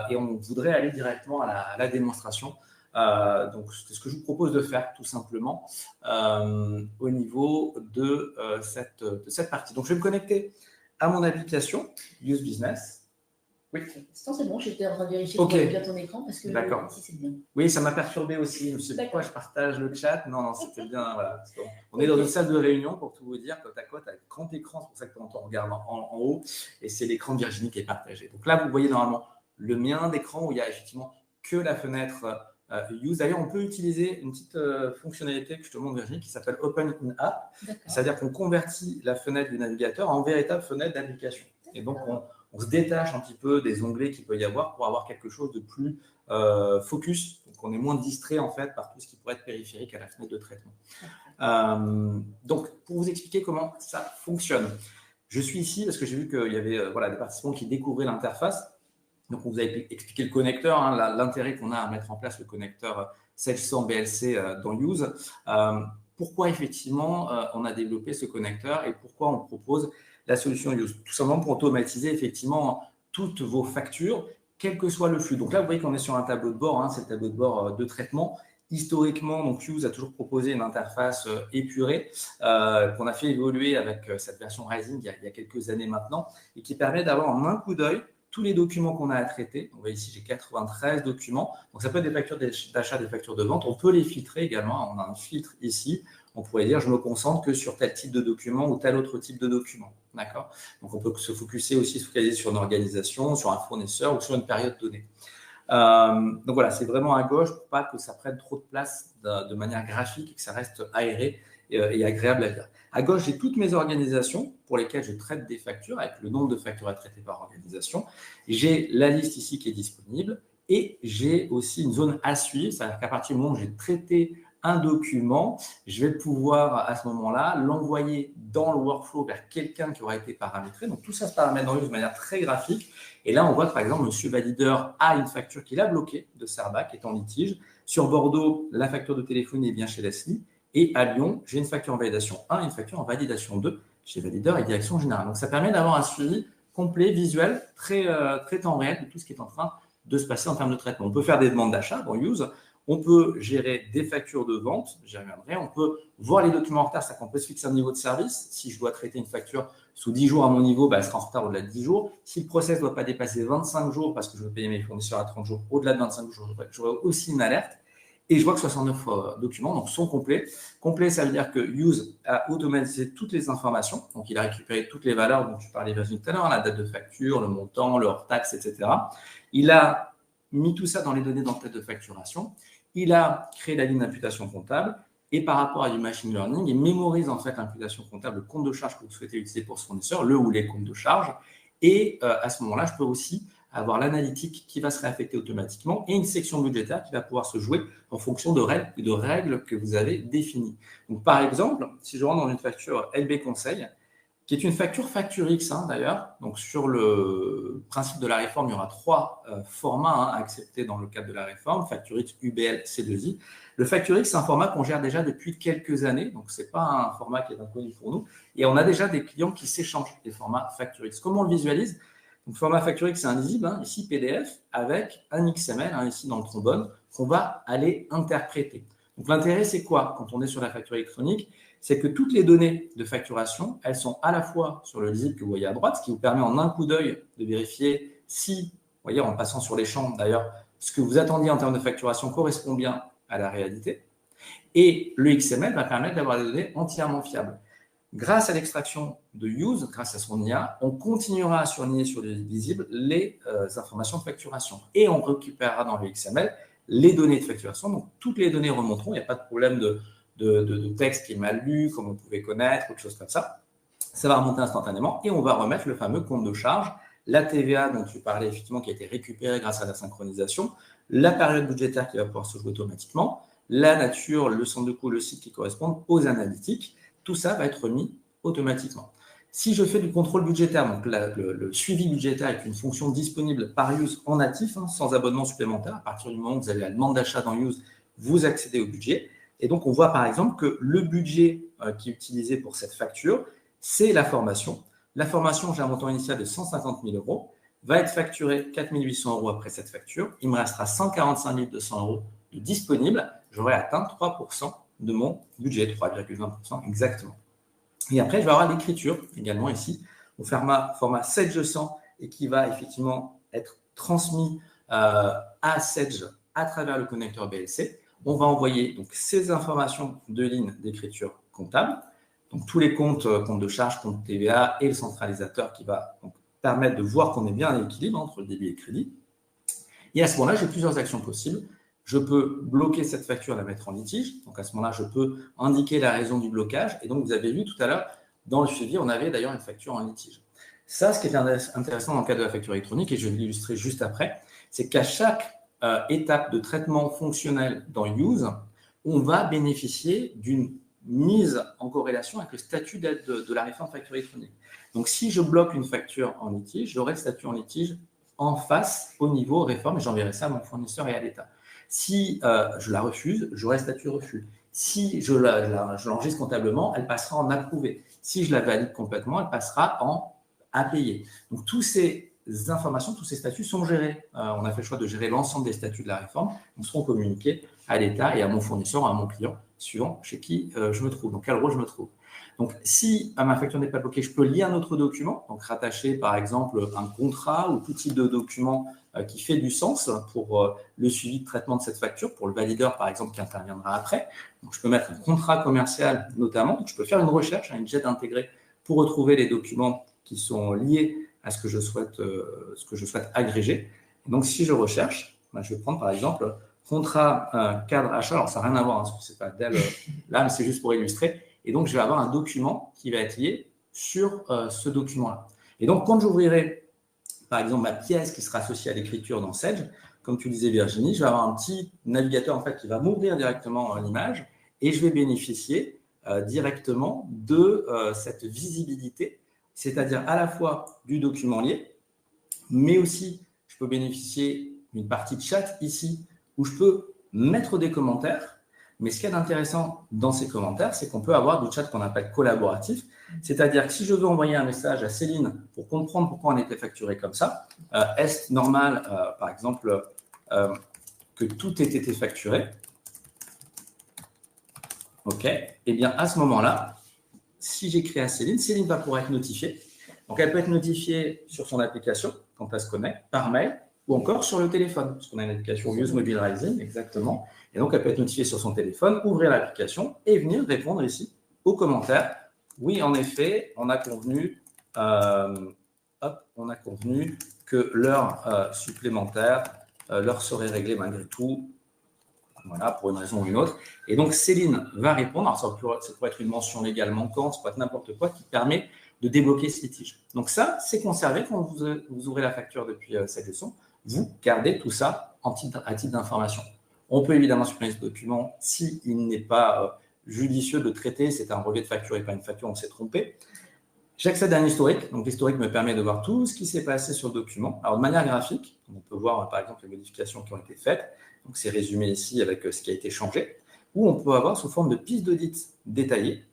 et on voudrait aller directement à la démonstration. Donc, c'est ce que je vous propose de faire tout simplement au niveau de cette partie. Donc, je vais me connecter à mon application Use Business. Oui. C'est bon, j'étais en train de vérifier que tu bien ton écran parce que ici c'est bien. Oui, ça m'a perturbé aussi. Je me suis dit pourquoi je partage le chat. Non, c'était bien. Voilà. On est dans une salle de réunion pour tout vous dire, côte à côte, avec grand écran. C'est pour ça que quand on regarde en haut, et c'est l'écran de Virginie qui est partagé. Donc là, vous voyez normalement le mien d'écran où il y a effectivement que la fenêtre Use. D'ailleurs, on peut utiliser une petite fonctionnalité que je te montre, Virginie, qui s'appelle Open in App. C'est-à-dire qu'on convertit la fenêtre du navigateur en véritable fenêtre d'application. Et donc, on se détache un petit peu des onglets qu'il peut y avoir pour avoir quelque chose de plus focus. Donc, on est moins distrait en fait par tout ce qui pourrait être périphérique à la fenêtre de traitement. Donc, pour vous expliquer comment ça fonctionne, je suis ici parce que j'ai vu qu'il y avait des participants qui découvraient l'interface. Donc, on vous a expliqué le connecteur, l'intérêt qu'on a à mettre en place le connecteur Salesforce BLC dans Use. Pourquoi effectivement on a développé ce connecteur et pourquoi on propose la solution Use? Tout simplement pour automatiser effectivement toutes vos factures, quel que soit le flux. Donc là, vous voyez qu'on est sur un tableau de bord, c'est le tableau de bord de traitement. Historiquement, donc Use a toujours proposé une interface épurée qu'on a fait évoluer avec cette version Rising il y a quelques années maintenant et qui permet d'avoir en un coup d'œil tous les documents qu'on a à traiter. Vous voyez ici, j'ai 93 documents. Donc, ça peut être des factures d'achat, des factures de vente. On peut les filtrer également. On a un filtre ici. On pourrait dire, je me concentre que sur tel type de document ou tel autre type de document. D'accord? Donc, on peut se focaliser sur une organisation, sur un fournisseur ou sur une période donnée. Donc, voilà, c'est vraiment à gauche pour pas que ça prenne trop de place de manière graphique et que ça reste aéré et agréable à lire. À gauche, j'ai toutes mes organisations pour lesquelles je traite des factures avec le nombre de factures à traiter par organisation. J'ai la liste ici qui est disponible et j'ai aussi une zone à suivre. C'est-à-dire qu'à partir du moment où j'ai traité un document, je vais pouvoir à ce moment-là l'envoyer dans le workflow vers quelqu'un qui aura été paramétré. Donc tout ça se paramètre dans Use de manière très graphique. Et là, on voit que par exemple, Monsieur Valideur a une facture qu'il a bloquée de Serba qui est en litige. Sur Bordeaux, la facture de téléphonie est bien chez Leslie. Et à Lyon, j'ai une facture en validation 1 et une facture en validation 2 chez Valideur et Direction Générale. Donc, ça permet d'avoir un suivi complet, visuel, très temps réel de tout ce qui est en train de se passer en termes de traitement. On peut faire des demandes d'achat dans Use. On peut gérer des factures de vente, j'y reviendrai. On peut voir les documents en retard, c'est-à-dire qu'on peut se fixer un niveau de service. Si je dois traiter une facture sous 10 jours à mon niveau, elle sera en retard au-delà de 10 jours. Si le process ne doit pas dépasser 25 jours parce que je veux payer mes fournisseurs à 30 jours, au-delà de 25 jours, j'aurai aussi une alerte. Et je vois que 69 documents donc, sont complets. Complet, ça veut dire que Use a automatisé toutes les informations. Donc, il a récupéré toutes les valeurs dont tu parlais, Virginie, tout à l'heure, la date de facture, le montant, le hors-taxe, etc. Il a mis tout ça dans les données d'entête de facturation. Il a créé la ligne d'imputation comptable et par rapport à du machine learning, il mémorise en fait l'imputation comptable, le compte de charge que vous souhaitez utiliser pour ce fournisseur, le ou les comptes de charge. Et à ce moment-là, je peux aussi avoir l'analytique qui va se réaffecter automatiquement et une section budgétaire qui va pouvoir se jouer en fonction de règles que vous avez définies. Donc, par exemple, si je rentre dans une facture LB Conseil, qui est une facture Facturix d'ailleurs. Donc, sur le principe de la réforme, il y aura 3 formats à accepter dans le cadre de la réforme, Facturix, UBL, C2I. Le Facturix, c'est un format qu'on gère déjà depuis quelques années, donc ce n'est pas un format qui est inconnu pour nous. Et on a déjà des clients qui s'échangent les formats Facturix. Comment on le visualise? Donc, le format Facturix, c'est un lisible, ici PDF, avec un XML, ici dans le trombone, qu'on va aller interpréter. Donc, l'intérêt, c'est quoi quand on est sur la facture électronique? C'est que toutes les données de facturation, elles sont à la fois sur le lisible que vous voyez à droite, ce qui vous permet en un coup d'œil de vérifier si, vous voyez, en passant sur les champs d'ailleurs, ce que vous attendiez en termes de facturation correspond bien à la réalité. Et le XML va permettre d'avoir des données entièrement fiables. Grâce à l'extraction de Use, grâce à son IA, on continuera à surligner sur le lisible les informations de facturation. Et on récupérera dans le XML les données de facturation. Donc, toutes les données remonteront. Il n'y a pas de problème de texte qui est mal lu, comme on pouvait connaître, ou quelque chose comme ça. Ça va remonter instantanément et on va remettre le fameux compte de charge, la TVA dont tu parlais effectivement qui a été récupérée grâce à la synchronisation, la période budgétaire qui va pouvoir se jouer automatiquement, la nature, le centre de coût, le site qui correspondent aux analytiques. Tout ça va être mis automatiquement. Si je fais du contrôle budgétaire, donc le suivi budgétaire avec une fonction disponible par Use en natif, sans abonnement supplémentaire, à partir du moment où vous avez la demande d'achat dans Use, vous accédez au budget. Et donc, on voit par exemple que le budget qui est utilisé pour cette facture, c'est la formation. La formation, j'ai un montant initial de 150 000 €, va être facturé 4 800 € après cette facture. Il me restera 145 200 € de disponible. J'aurai atteint 3% de mon budget, 3,20% exactement. Et après, je vais avoir l'écriture également ici, au format Sage100 et qui va effectivement être transmis à Sage à travers le connecteur BLC. On va envoyer donc ces informations de ligne d'écriture comptable, donc tous les comptes de charge, compte TVA et le centralisateur qui va donc permettre de voir qu'on est bien à l'équilibre entre le débit et le crédit. Et à ce moment-là, j'ai plusieurs actions possibles. Je peux bloquer cette facture et la mettre en litige. Donc, à ce moment-là, je peux indiquer la raison du blocage. Et donc, vous avez vu tout à l'heure, dans le suivi, on avait d'ailleurs une facture en litige. Ça, ce qui est intéressant dans le cadre de la facture électronique, et je vais l'illustrer juste après, c'est qu'à chaque étape de traitement fonctionnel dans Use, on va bénéficier d'une mise en corrélation avec le statut d'aide de la réforme facture électronique. Donc, si je bloque une facture en litige, j'aurai le statut en litige en face au niveau réforme et j'enverrai ça à mon fournisseur et à l'État. Si je la refuse, j'aurai le statut refus. Si je l'enregistre comptablement, elle passera en approuvé. Si je la valide complètement, elle passera en à payer. Donc, toutes ces informations, tous ces statuts sont gérés. On a fait le choix de gérer l'ensemble des statuts de la réforme. Ils seront communiqués à l'État et à mon fournisseur, à mon client, suivant chez qui je me trouve, dans quel rôle je me trouve. Donc, si ma facture n'est pas bloquée, je peux lier un autre document, donc rattacher par exemple un contrat ou tout type de document qui fait du sens pour le suivi de traitement de cette facture, pour le valideur par exemple qui interviendra après. Donc, je peux mettre un contrat commercial notamment. Donc, je peux faire une recherche, une jet intégrée pour retrouver les documents qui sont liés à ce que je souhaite agréger. Et donc, si je recherche, je vais prendre par exemple contrat cadre achat. Alors, ça n'a rien à voir, ce n'est pas d'elle là, mais c'est juste pour illustrer. Et donc, je vais avoir un document qui va être lié sur ce document-là. Et donc, quand j'ouvrirai, par exemple, ma pièce qui sera associée à l'écriture dans Sage, comme tu disais Virginie, je vais avoir un petit navigateur en fait, qui va m'ouvrir directement l'image et je vais bénéficier directement de cette visibilité, c'est-à-dire à la fois du document lié, mais aussi, je peux bénéficier d'une partie de chat ici où je peux mettre des commentaires. Mais ce qui est intéressant dans ces commentaires, c'est qu'on peut avoir du chat qu'on appelle collaboratif. C'est-à-dire que si je veux envoyer un message à Céline pour comprendre pourquoi on était facturé comme ça, est-ce normal, par exemple, que tout ait été facturé? OK. Eh bien, à ce moment-là, si j'écris à Céline, Céline va pouvoir être notifiée. Donc, elle peut être notifiée sur son application quand elle se connecte, par mail, ou encore sur le téléphone, parce qu'on a une application Use Mobile Rising, exactement. Et donc, elle peut être notifiée sur son téléphone, ouvrir l'application et venir répondre ici aux commentaires. Oui, en effet, on a convenu, que l'heure supplémentaire l'heure serait réglée malgré tout, voilà, pour une raison ou une autre. Et donc, Céline va répondre. Alors, ça pourrait être une mention légale manquante, ça pourrait être n'importe quoi qui permet de débloquer ce litige. Donc ça, c'est conservé quand vous ouvrez la facture depuis cette leçon. Vous gardez tout ça à titre d'information. On peut évidemment supprimer ce document s'il n'est pas judicieux de traiter. C'est un relevé de facture et pas une facture, on s'est trompé. J'accède à un historique. Donc, l'historique me permet de voir tout ce qui s'est passé sur le document. Alors, de manière graphique, on peut voir, par exemple, les modifications qui ont été faites. Donc, c'est résumé ici avec ce qui a été changé. Ou on peut avoir sous forme de piste d'audit détaillée.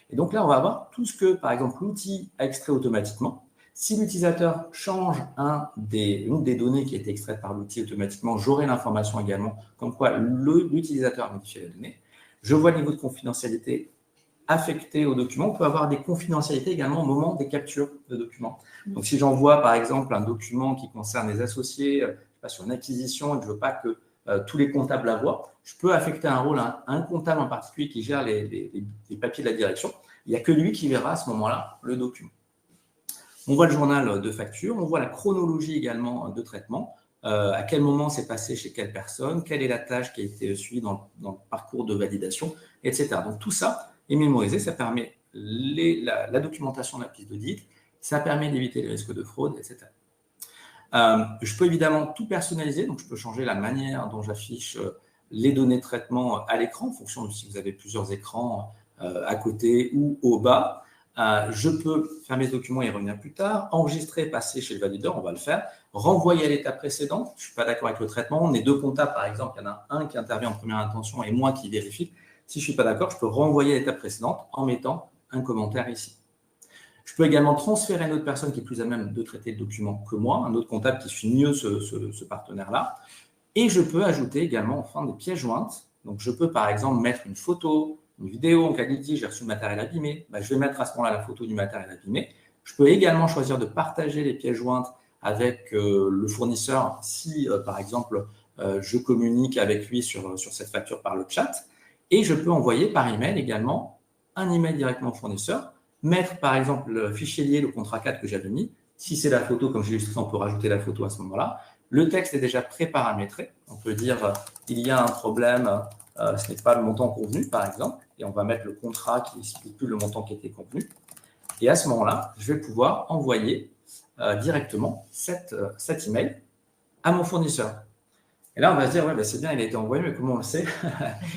Et donc là, on va avoir tout ce que, par exemple, l'outil a extrait automatiquement. Si l'utilisateur change une des données qui a été extraite par l'outil automatiquement, j'aurai l'information également comme quoi l'utilisateur a modifié la donnée. Je vois le niveau de confidentialité affecté au document. On peut avoir des confidentialités également au moment des captures de documents. Donc, si j'envoie, par exemple, un document qui concerne les associés, je sais pas, sur une acquisition et que je ne veux pas que tous les comptables la voient, je peux affecter un rôle à un comptable en particulier qui gère les papiers de la direction. Il n'y a que lui qui verra à ce moment-là le document. On voit le journal de facture, on voit la chronologie également de traitement, à quel moment c'est passé chez quelle personne, quelle est la tâche qui a été suivie dans le parcours de validation, etc. Donc tout ça est mémorisé, ça permet la documentation de la piste d'audit, ça permet d'éviter les risques de fraude, etc. Je peux évidemment tout personnaliser, donc je peux changer la manière dont j'affiche les données de traitement à l'écran, en fonction de si vous avez plusieurs écrans à côté ou au bas. Je peux faire mes documents et y revenir plus tard, enregistrer, passer chez le valideur, on va le faire, renvoyer à l'étape précédente, je ne suis pas d'accord avec le traitement, on est deux comptables par exemple, il y en a un qui intervient en première intention et moi qui vérifie. Si je ne suis pas d'accord, je peux renvoyer à l'étape précédente en mettant un commentaire ici. Je peux également transférer à une autre personne qui est plus à même de traiter le document que moi, un autre comptable qui suit mieux ce partenaire-là. Et je peux ajouter également enfin des pièces jointes. Donc, je peux par exemple mettre une photo, une vidéo en cas de litige, j'ai reçu le matériel abîmé. Je vais mettre à ce moment-là la photo du matériel abîmé. Je peux également choisir de partager les pièces jointes avec le fournisseur si, par exemple, je communique avec lui sur cette facture par le chat. Et je peux envoyer par email également un email directement au fournisseur, mettre par exemple le fichier lié, le contrat 4 que j'avais mis. Si c'est la photo, comme j'ai illustré, on peut rajouter la photo à ce moment-là. Le texte est déjà pré-paramétré. On peut dire il y a un problème, ce n'est pas le montant convenu, par exemple, et on va mettre le contrat qui n'explique plus le montant qui était convenu. Et à ce moment-là, je vais pouvoir envoyer directement cet email à mon fournisseur. Et là, on va se dire, ouais, c'est bien, il a été envoyé, mais comment on le sait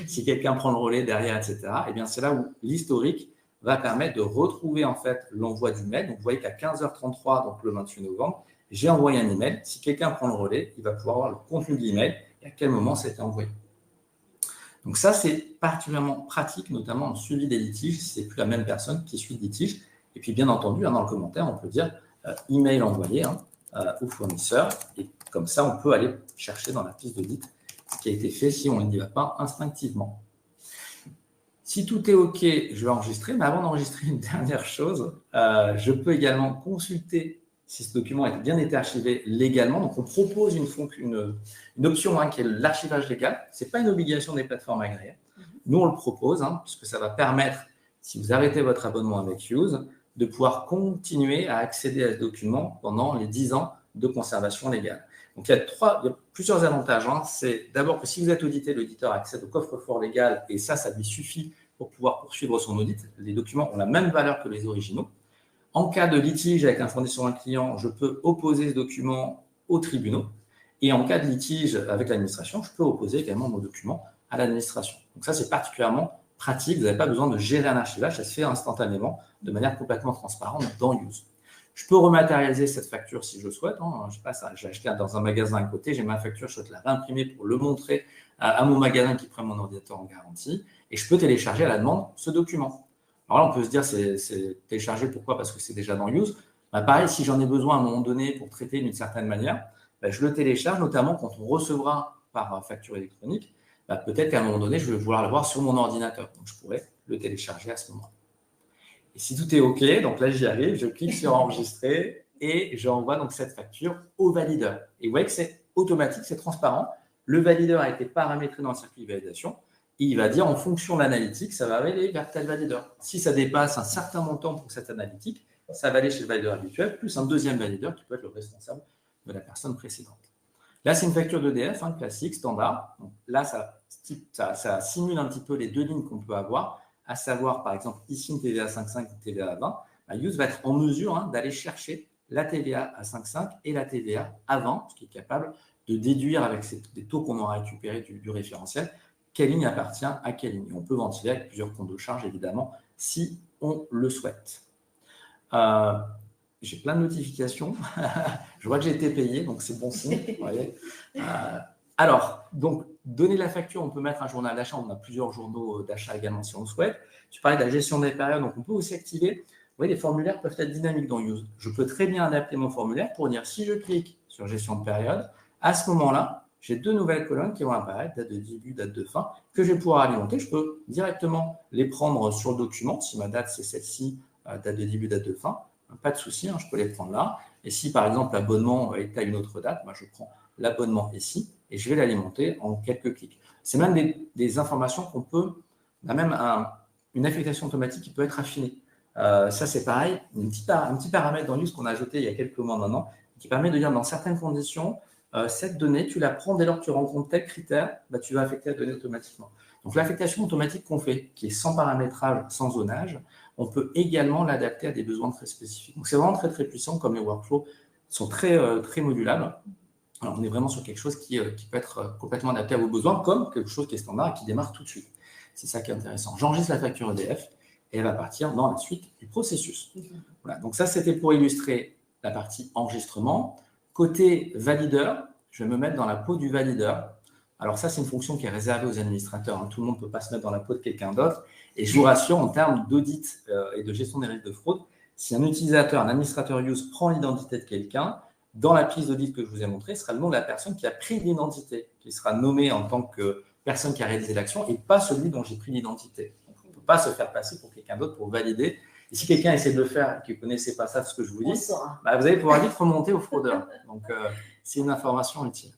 si quelqu'un prend le relais derrière, etc. Eh bien, c'est là où l'historique va permettre de retrouver en fait l'envoi du mail. Donc, vous voyez qu'à 15h33, donc le 28 novembre, j'ai envoyé un email. Si quelqu'un prend le relais, il va pouvoir voir le contenu de l'email et à quel moment ça a été envoyé. Donc ça, c'est particulièrement pratique, notamment en suivi des litiges, si ce n'est plus la même personne qui suit le litige. Et puis, bien entendu, dans le commentaire, on peut dire email envoyé au fournisseur. Et comme ça, on peut aller chercher dans la piste d'audit ce qui a été fait si on n'y va pas instinctivement. Si tout est OK, je vais enregistrer. Mais avant d'enregistrer, une dernière chose, je peux également consulter si ce document a bien été archivé légalement. Donc, on propose une option qui est l'archivage légal. Ce n'est pas une obligation des plateformes agréées. Nous, on le propose, puisque ça va permettre, si vous arrêtez votre abonnement avec Use, de pouvoir continuer à accéder à ce document pendant les 10 ans de conservation légale. Donc, il y a plusieurs avantages. C'est d'abord que si vous êtes audité, l'auditeur accède au coffre-fort légal et ça lui suffit pour pouvoir poursuivre son audit. Les documents ont la même valeur que les originaux. En cas de litige avec un fournisseur ou un client, je peux opposer ce document aux tribunaux. Et en cas de litige avec l'administration, je peux opposer également mon document à l'administration. Donc ça, c'est particulièrement pratique. Vous n'avez pas besoin de gérer un archivage. Ça se fait instantanément, de manière complètement transparente dans Use. Je peux rematérialiser cette facture si je souhaite. Je sais pas, j'ai acheté dans un magasin à côté, j'ai ma facture, je souhaite la réimprimer pour le montrer à mon magasin qui prend mon ordinateur en garantie. Et je peux télécharger à la demande ce document. Alors là, on peut se dire, c'est téléchargé, pourquoi? Parce que c'est déjà dans Use. Pareil, si j'en ai besoin à un moment donné pour traiter d'une certaine manière, je le télécharge, notamment quand on recevra par facture électronique. Peut-être qu'à un moment donné, je vais vouloir le voir sur mon ordinateur. Donc, je pourrais le télécharger à ce moment-là. Et si tout est OK, donc là, j'y arrive, je clique sur enregistrer et j'envoie donc cette facture au valideur. Et vous voyez que c'est automatique, c'est transparent. Le valideur a été paramétré dans le circuit de validation. Et il va dire, en fonction de l'analytique, ça va aller vers tel valideur. Si ça dépasse un certain montant pour cette analytique, ça va aller chez le valideur habituel, plus un deuxième valideur qui peut être le responsable de la personne précédente. Là, c'est une facture d'EDF, classique, standard. Donc, là, ça simule un petit peu les deux lignes qu'on peut avoir, à savoir, par exemple, ici, une TVA 5,5 et une TVA à 20. Use va être en mesure d'aller chercher la TVA à 5,5 et la TVA à 20, ce qui est capable de déduire avec des taux qu'on aura récupérés du référentiel, quelle ligne appartient à quelle ligne. On peut ventiler avec plusieurs comptes de charge, évidemment, si on le souhaite. J'ai plein de notifications. Je vois que j'ai été payé, donc c'est bon signe. Vous voyez. Alors, donc, donner la facture, on peut mettre un journal d'achat. On a plusieurs journaux d'achat également si on le souhaite. Tu parlais de la gestion des périodes, donc on peut aussi activer. Vous voyez, les formulaires peuvent être dynamiques dans Use. Je peux très bien adapter mon formulaire pour dire si je clique sur gestion de période, à ce moment-là, j'ai deux nouvelles colonnes qui vont apparaître, date de début, date de fin, que je vais pouvoir alimenter. Je peux directement les prendre sur le document. Si ma date, c'est celle-ci, date de début, date de fin, pas de souci, je peux les prendre là. Et si, par exemple, l'abonnement est à une autre date, je prends l'abonnement ici et je vais l'alimenter en quelques clics. C'est même des informations qu'on peut, on a même une affectation automatique qui peut être affinée. Ça, c'est pareil, un petit paramètre dans Use qu'on a ajouté il y a quelques mois maintenant, qui permet de dire dans certaines conditions, cette donnée, tu la prends dès lors que tu rencontres tel critère, tu vas affecter la donnée automatiquement. Donc, l'affectation automatique qu'on fait, qui est sans paramétrage, sans zonage, on peut également l'adapter à des besoins très spécifiques. Donc, c'est vraiment très, très puissant, comme les workflows sont très, très modulables. Alors, on est vraiment sur quelque chose qui peut être complètement adapté à vos besoins, comme quelque chose qui est standard et qui démarre tout de suite. C'est ça qui est intéressant. J'enregistre la facture EDF et elle va partir dans la suite du processus. Voilà. Donc, ça, c'était pour illustrer la partie enregistrement. Côté valideur, je vais me mettre dans la peau du valideur. Alors ça, c'est une fonction qui est réservée aux administrateurs. Tout le monde ne peut pas se mettre dans la peau de quelqu'un d'autre. Et je vous rassure, en termes d'audit et de gestion des risques de fraude, si un utilisateur, un administrateur Use prend l'identité de quelqu'un, dans la piste d'audit que je vous ai montrée, ce sera le nom de la personne qui a pris l'identité, qui sera nommée en tant que personne qui a réalisé l'action et pas celui dont j'ai pris l'identité. Donc, on ne peut pas se faire passer pour quelqu'un d'autre pour valider. Et si quelqu'un essaie de le faire et que vous ne connaissez pas ça, ce que je vous dis, vous allez pouvoir vite remonter au fraudeur. Donc, c'est une information utile.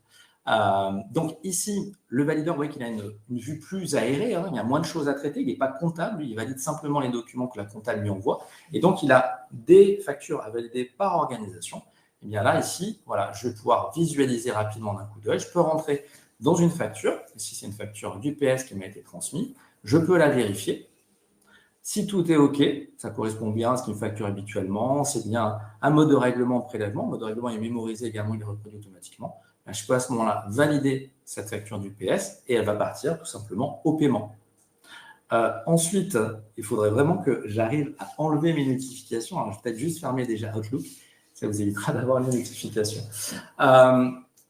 Donc ici, le valideur, vous voyez qu'il a une vue plus aérée, il y a moins de choses à traiter, il n'est pas comptable, il valide simplement les documents que la comptable lui envoie, et donc il a des factures à valider par organisation. Et bien là, ici, voilà, je vais pouvoir visualiser rapidement d'un coup d'œil, je peux rentrer dans une facture, ici c'est une facture d'UPS qui m'a été transmise, je peux la vérifier. Si tout est OK, ça correspond bien à ce qu'il me facture habituellement, c'est bien un mode de règlement prélèvement, le mode de règlement est mémorisé également, il est reproduit automatiquement. Je peux à ce moment-là valider cette facture d'UPS et elle va partir tout simplement au paiement. Ensuite, il faudrait vraiment que j'arrive à enlever mes notifications. Alors, je vais peut-être juste fermer déjà Outlook, ça vous évitera d'avoir les notifications.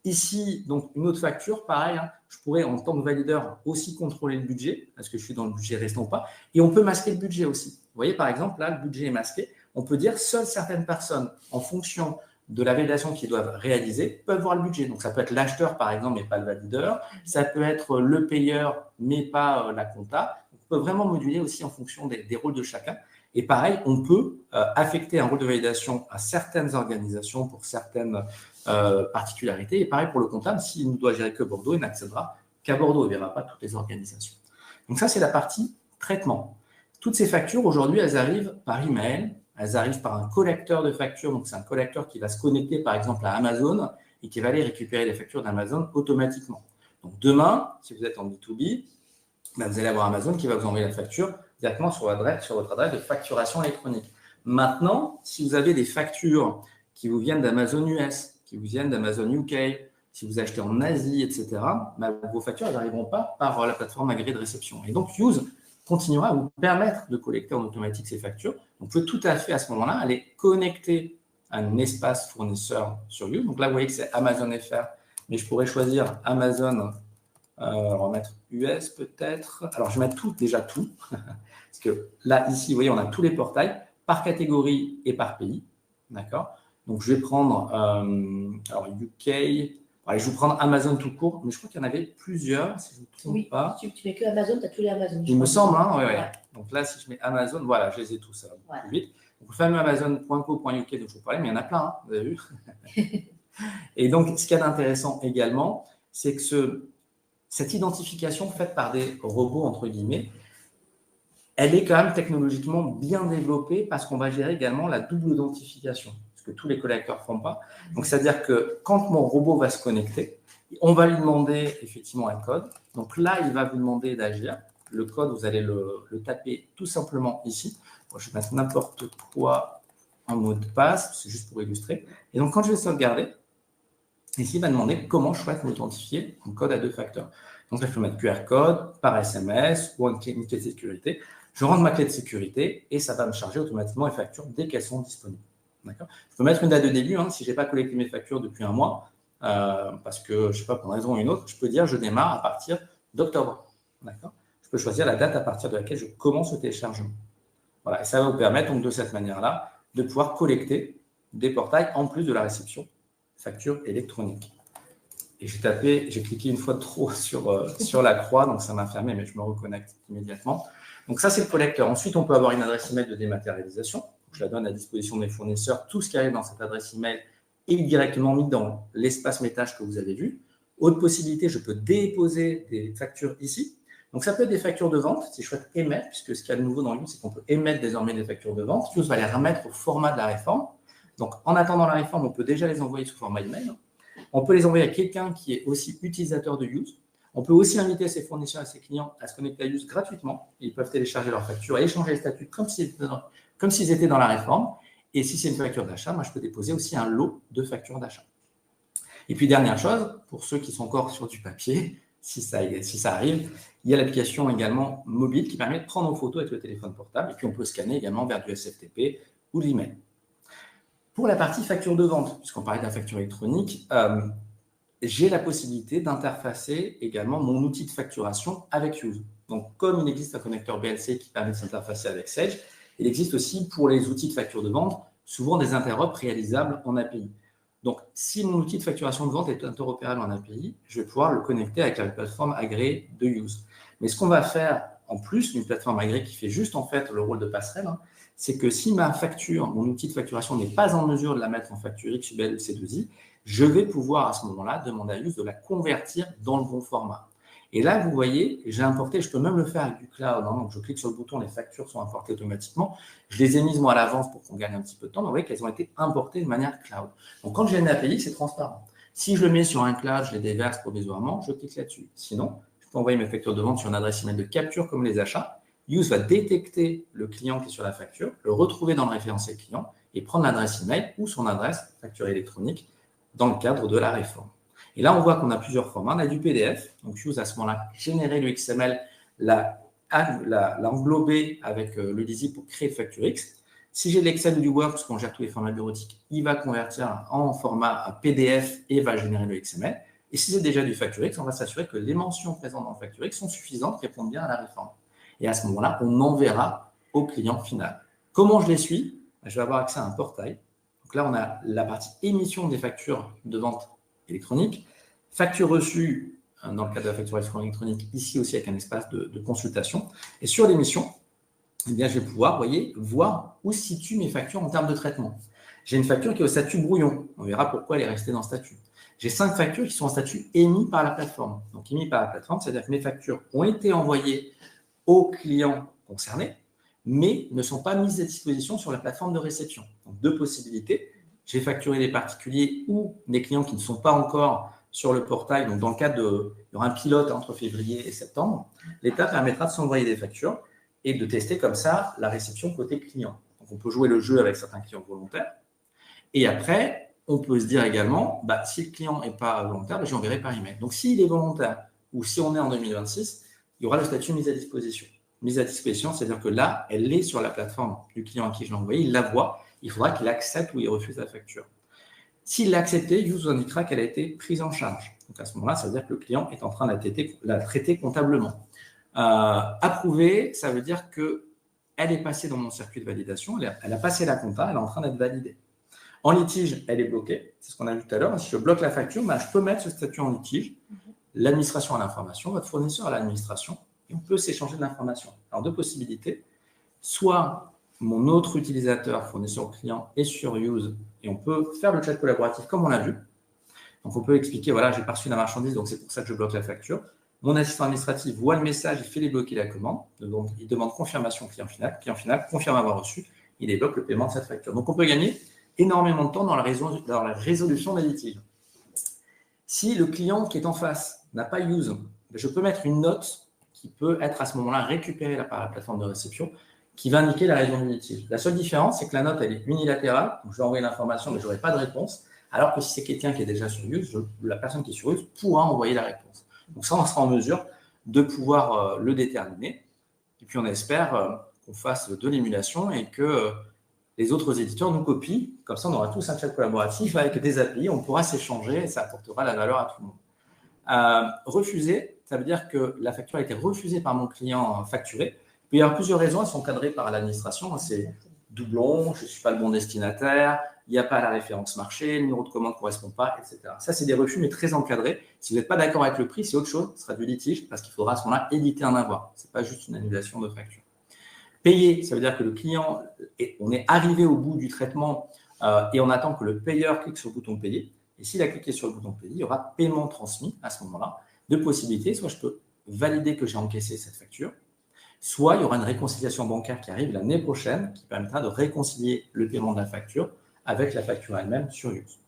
Ici, donc une autre facture, pareil, je pourrais en tant que valideur aussi contrôler le budget, parce que je suis dans le budget restant ou pas, et on peut masquer le budget aussi. Vous voyez, par exemple, là, le budget est masqué. On peut dire seules certaines personnes, en fonction de la validation qu'ils doivent réaliser, peuvent voir le budget. Donc, ça peut être l'acheteur, par exemple, mais pas le valideur. Ça peut être le payeur, mais pas la compta. On peut vraiment moduler aussi en fonction des rôles de chacun. Et pareil, on peut affecter un rôle de validation à certaines organisations pour certaines particularités. Et pareil pour le comptable, s'il ne doit gérer que Bordeaux, il n'accédera qu'à Bordeaux. Il ne verra pas toutes les organisations. Donc, ça, c'est la partie traitement. Toutes ces factures, aujourd'hui, elles arrivent par email. Elles arrivent par un collecteur de factures. Donc, c'est un collecteur qui va se connecter, par exemple, à Amazon et qui va aller récupérer les factures d'Amazon automatiquement. Donc, demain, si vous êtes en B2B, vous allez avoir Amazon qui va vous envoyer la facture directement sur votre adresse de facturation électronique. Maintenant, si vous avez des factures qui vous viennent d'Amazon US, qui vous viennent d'Amazon UK, si vous achetez en Asie, etc., vos factures n'arriveront pas par la plateforme agréée de réception. Et donc, Use continuera à vous permettre de collecter en automatique ces factures. Donc, vous pouvez tout à fait, à ce moment-là, aller connecter un espace fournisseur sur Use. Donc là, vous voyez que c'est Amazon FR, mais je pourrais choisir Amazon, on va mettre US peut-être. Alors, je vais mettre déjà tout. Parce que là, ici, vous voyez, on a tous les portails par catégorie et par pays. D'accord? Donc, je vais prendre alors UK. Allez, je vais vous prendre Amazon tout court, mais je crois qu'il y en avait plusieurs, si je ne me trompe pas. Si tu mets que Amazon, tu as tous les Amazon. Il me semble, oui. Donc là, si je mets Amazon, voilà, je les ai tous, ça va plus vite. Donc, le fameux Amazon.co.uk dont je vous parlais, mais il y en a plein, vous avez vu. Et donc, ce qu'il y a d'intéressant également, c'est que cette identification faite par des robots, entre guillemets, elle est quand même technologiquement bien développée parce qu'on va gérer également la double authentification, ce que tous les collecteurs ne font pas. Donc, c'est-à-dire que quand mon robot va se connecter, On va lui demander effectivement un code. Donc là, il va vous demander d'agir. Le code, vous allez le taper tout simplement ici. Bon, je vais mettre n'importe quoi en mot de passe, c'est juste pour illustrer. Et donc, quand je vais sauvegarder, ici, il va demander comment je souhaite m'authentifier en code à 2 facteurs. Donc là, je peux mettre QR code, par SMS ou une clé de sécurité. Je rentre ma clé de sécurité et ça va me charger automatiquement les factures dès qu'elles sont disponibles. D'accord ? Je peux mettre une date de début. Si je n'ai pas collecté mes factures depuis un mois, parce que, je ne sais pas, pour une raison ou une autre, je peux dire je démarre à partir d'octobre. D'accord ? Je peux choisir la date à partir de laquelle je commence le téléchargement. Voilà, et ça va vous permettre donc, de cette manière-là de pouvoir collecter des portails en plus de la réception facture électronique. Et j'ai cliqué une fois de trop sur la croix, donc ça m'a fermé, mais je me reconnecte immédiatement. Donc ça, c'est le collecteur. Ensuite, on peut avoir une adresse email de dématérialisation. Je la donne à disposition de mes fournisseurs. Tout ce qui arrive dans cette adresse email est directement mis dans l'espace métage que vous avez vu. Autre possibilité, je peux déposer des factures ici. Donc, ça peut être des factures de vente, si je souhaite émettre, puisque ce qu'il y a de nouveau dans Use, c'est qu'on peut émettre désormais des factures de vente. Use va les remettre au format de la réforme. Donc, en attendant la réforme, on peut déjà les envoyer sous format email. On peut les envoyer à quelqu'un qui est aussi utilisateur de Use. On peut aussi inviter ses fournisseurs et ses clients à se connecter à Use gratuitement. Ils peuvent télécharger leurs factures et échanger les statuts comme s'ils étaient dans la réforme. Et si c'est une facture d'achat, moi, je peux déposer aussi un lot de factures d'achat. Et puis, dernière chose, pour ceux qui sont encore sur du papier, si ça arrive, il y a l'application également mobile qui permet de prendre en photo avec le téléphone portable et puis on peut scanner également vers du SFTP ou de l'email. Pour la partie facture de vente, puisqu'on parlait de la facture électronique, j'ai la possibilité d'interfacer également mon outil de facturation avec Use. Donc, comme il existe un connecteur BLC qui permet de s'interfacer avec Sage, il existe aussi pour les outils de facture de vente souvent des interopérables réalisables en API. Donc, si mon outil de facturation de vente est interopérable en API, je vais pouvoir le connecter avec la plateforme agréée de Use. Mais ce qu'on va faire en plus d'une plateforme agréée qui fait juste en fait le rôle de passerelle, c'est que si ma facture, mon outil de facturation n'est pas en mesure de la mettre en facture X, UBL ou C2I, je vais pouvoir à ce moment-là demander à Use de la convertir dans le bon format. Et là, vous voyez, j'ai importé, je peux même le faire avec du cloud. Donc, je clique sur le bouton, les factures sont importées automatiquement. Je les ai mises moi à l'avance pour qu'on gagne un petit peu de temps. Mais vous voyez qu'elles ont été importées de manière cloud. Donc, quand j'ai une API, c'est transparent. Si je le mets sur un cloud, je les déverse provisoirement, je clique là-dessus. Sinon, je peux envoyer mes factures de vente sur une adresse email de capture comme les achats. Use va détecter le client qui est sur la facture, le retrouver dans le référentiel client et prendre l'adresse email ou son adresse facture électronique dans le cadre de la réforme. Et là, on voit qu'on a plusieurs formats. On a du PDF. Donc, Use, à ce moment-là, générer le XML, l'a englobé avec le lisible pour créer le facture X. Si j'ai de l'Excel ou du Word, parce qu'on gère tous les formats bureautiques, il va convertir en format PDF et va générer le XML. Et si c'est déjà du facture X, on va s'assurer que les mentions présentes dans le facture X sont suffisantes, répondent bien à la réforme. Et à ce moment-là, on enverra au client final. Comment je les suis ? Je vais avoir accès à un portail. Donc là, on a la partie émission des factures de vente électronique, facture reçue dans le cadre de la facturation électronique, ici aussi avec un espace de consultation. Et sur l'émission, eh bien, je vais pouvoir, voir où se situent mes factures en termes de traitement. J'ai une facture qui est au statut brouillon. On verra pourquoi elle est restée dans statut. J'ai 5 factures qui sont en statut émis par la plateforme. Donc, émis par la plateforme, c'est-à-dire que mes factures ont été envoyées aux clients concernés, mais ne sont pas mises à disposition sur la plateforme de réception. Donc, 2 possibilités. J'ai facturé des particuliers ou des clients qui ne sont pas encore sur le portail. Donc, dans le cadre il y aura un pilote entre février et septembre. L'État permettra de s'envoyer des factures et de tester comme ça la réception côté client. Donc, on peut jouer le jeu avec certains clients volontaires. Et après, on peut se dire également, si le client n'est pas volontaire, je l'enverrai par email. Donc, s'il est volontaire ou si on est en 2026, il y aura le statut mise à disposition. Mise à disposition, c'est-à-dire que là, elle est sur la plateforme du client à qui je l'ai envoyé, il la voit. Il faudra qu'il accepte ou il refuse la facture. S'il l'a accepté, Use vous indiquera qu'elle a été prise en charge. Donc, à ce moment-là, ça veut dire que le client est en train de la traiter comptablement. Approuvé, ça veut dire qu'elle est passée dans mon circuit de validation, elle a passé la compta, elle est en train d'être validée. En litige, elle est bloquée. C'est ce qu'on a vu tout à l'heure. Si je bloque la facture, je peux mettre ce statut en litige. L'administration à l'information, votre fournisseur à l'administration, et on peut s'échanger de l'information. Alors, 2 possibilités. Soit mon autre utilisateur, fournisseur client, est sur Use et on peut faire le chat collaboratif comme on l'a vu. Donc, on peut expliquer, voilà, j'ai pas reçu la marchandise, donc c'est pour ça que je bloque la facture. Mon assistant administratif voit le message, il fait débloquer la commande. Donc, il demande confirmation client final. Client final confirme avoir reçu. Il débloque le paiement de cette facture. Donc, on peut gagner énormément de temps dans la résolution des litiges. Si le client qui est en face n'a pas use, je peux mettre une note qui peut être à ce moment-là récupérée par la plateforme de réception qui va indiquer la raison du litige. La seule différence, c'est que la note, elle est unilatérale. Donc, je vais envoyer l'information, mais je n'aurai pas de réponse. Alors que si c'est quelqu'un qui est déjà sur use, la personne qui est sur use pourra envoyer la réponse. Donc ça, on sera en mesure de pouvoir le déterminer. Et puis, on espère qu'on fasse de l'émulation et que les autres éditeurs nous copient. Comme ça, on aura tous un chat collaboratif avec des API. On pourra s'échanger et ça apportera la valeur à tout le monde. Refuser, ça veut dire que la facture a été refusée par mon client facturé. Il peut y avoir plusieurs raisons, elles sont cadrées par l'administration. C'est doublon, je ne suis pas le bon destinataire, il n'y a pas la référence marché, le numéro de commande ne correspond pas, etc. Ça, c'est des refus, mais très encadrés. Si vous n'êtes pas d'accord avec le prix, c'est autre chose, ce sera du litige, parce qu'il faudra à ce moment-là éditer un avoir. Ce n'est pas juste une annulation de facture. Payer, ça veut dire que le client, on est arrivé au bout du traitement et on attend que le payeur clique sur le bouton payer. Et s'il a cliqué sur le bouton payer, il y aura paiement transmis à ce moment-là. Deux possibilités, soit je peux valider que j'ai encaissé cette facture, soit il y aura une réconciliation bancaire qui arrive l'année prochaine qui permettra de réconcilier le paiement de la facture avec la facture elle-même sur use.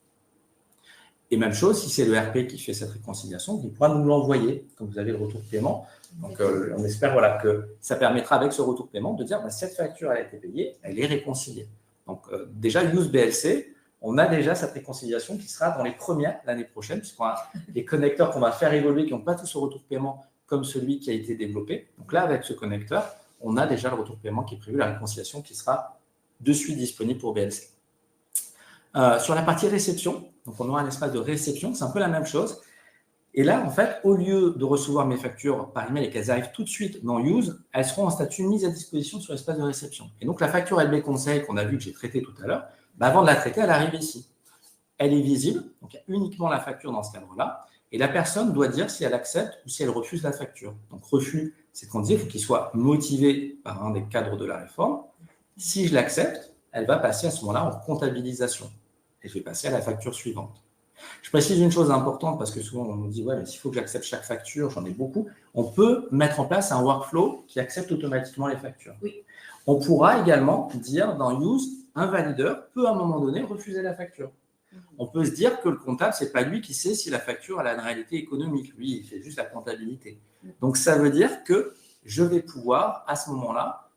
Et même chose, si c'est le RP qui fait cette réconciliation, il pourra nous l'envoyer quand vous avez le retour de paiement. Donc, on espère que ça permettra avec ce retour de paiement de dire cette facture elle a été payée, elle est réconciliée. Donc, déjà, Use BLC, on a déjà cette réconciliation qui sera dans les premières l'année prochaine, puisqu'on a des connecteurs qu'on va faire évoluer qui n'ont pas tous ce retour de paiement comme celui qui a été développé. Donc là, avec ce connecteur, on a déjà le retour de paiement qui est prévu, la réconciliation qui sera de suite disponible pour BLC. Sur la partie réception, donc on aura un espace de réception, c'est un peu la même chose. Et là, en fait, au lieu de recevoir mes factures par email et qu'elles arrivent tout de suite dans Use, elles seront en statut mise à disposition sur l'espace de réception. Et donc, la facture LB Conseil qu'on a vu que j'ai traitée tout à l'heure, avant de la traiter, elle arrive ici. Elle est visible, donc il y a uniquement la facture dans ce cadre-là. Et la personne doit dire si elle accepte ou si elle refuse la facture. Donc, refus, c'est qu'on dit qu'il faut qu'il soit motivé par un des cadres de la réforme. Si je l'accepte, elle va passer à ce moment-là en comptabilisation. Et je vais passer à la facture suivante. Je précise une chose importante parce que souvent on nous dit « ouais, mais s'il faut que j'accepte chaque facture, j'en ai beaucoup ». On peut mettre en place un workflow qui accepte automatiquement les factures. Oui. On pourra également dire dans Use, un valideur peut à un moment donné refuser la facture. On peut se dire que le comptable, ce n'est pas lui qui sait si la facture a une réalité économique. Lui, il fait juste la comptabilité. Donc, ça veut dire que je vais pouvoir, à ce moment-là,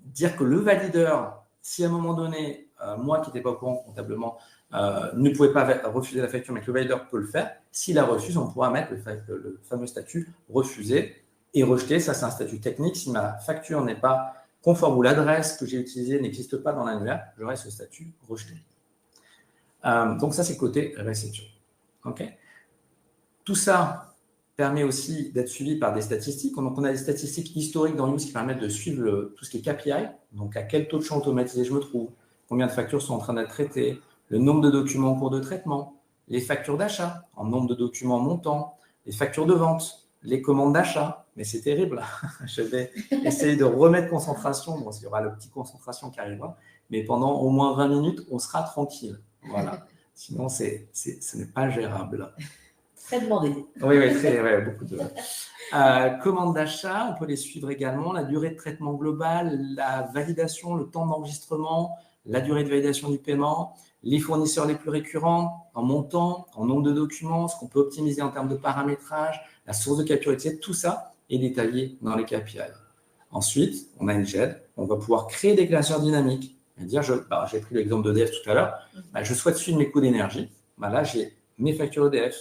dire que le valideur, si à un moment donné, moi qui n'étais pas au courant comptablement, ne pouvait pas refuser la facture, mais que le valideur peut le faire, s'il la refuse, on pourra mettre le fameux statut refusé et rejeté. Ça, c'est un statut technique. Si ma facture n'est pas conforme ou l'adresse que j'ai utilisée n'existe pas dans l'annuaire, j'aurai ce statut rejeté. Donc ça, c'est côté réception. Okay. Tout ça permet aussi d'être suivi par des statistiques. Donc, on a des statistiques historiques dans Use qui permettent de suivre tout ce qui est KPI, donc à quel taux de champ automatisé je me trouve, combien de factures sont en train d'être traitées, le nombre de documents en cours de traitement, les factures d'achat en nombre de documents montants, les factures de vente, les commandes d'achat. Mais c'est terrible, je vais essayer de remettre concentration. Bon, il y aura le petit concentration qui arrivera, mais pendant au moins 20 minutes, on sera tranquille. Voilà. Sinon, ce n'est pas gérable. Très demandé. Oui, beaucoup de. Commandes d'achat, on peut les suivre également. La durée de traitement global, la validation, le temps d'enregistrement, la durée de validation du paiement, les fournisseurs les plus récurrents, en montant, en nombre de documents, ce qu'on peut optimiser en termes de paramétrage, la source de capture, etc. Tout ça est détaillé dans les KPI. Ensuite, on a une GED. On va pouvoir créer des classeurs dynamiques. Dire, j'ai pris l'exemple d'EDF tout à l'heure, je souhaite suivre mes coûts d'énergie. Là, j'ai mes factures EDF,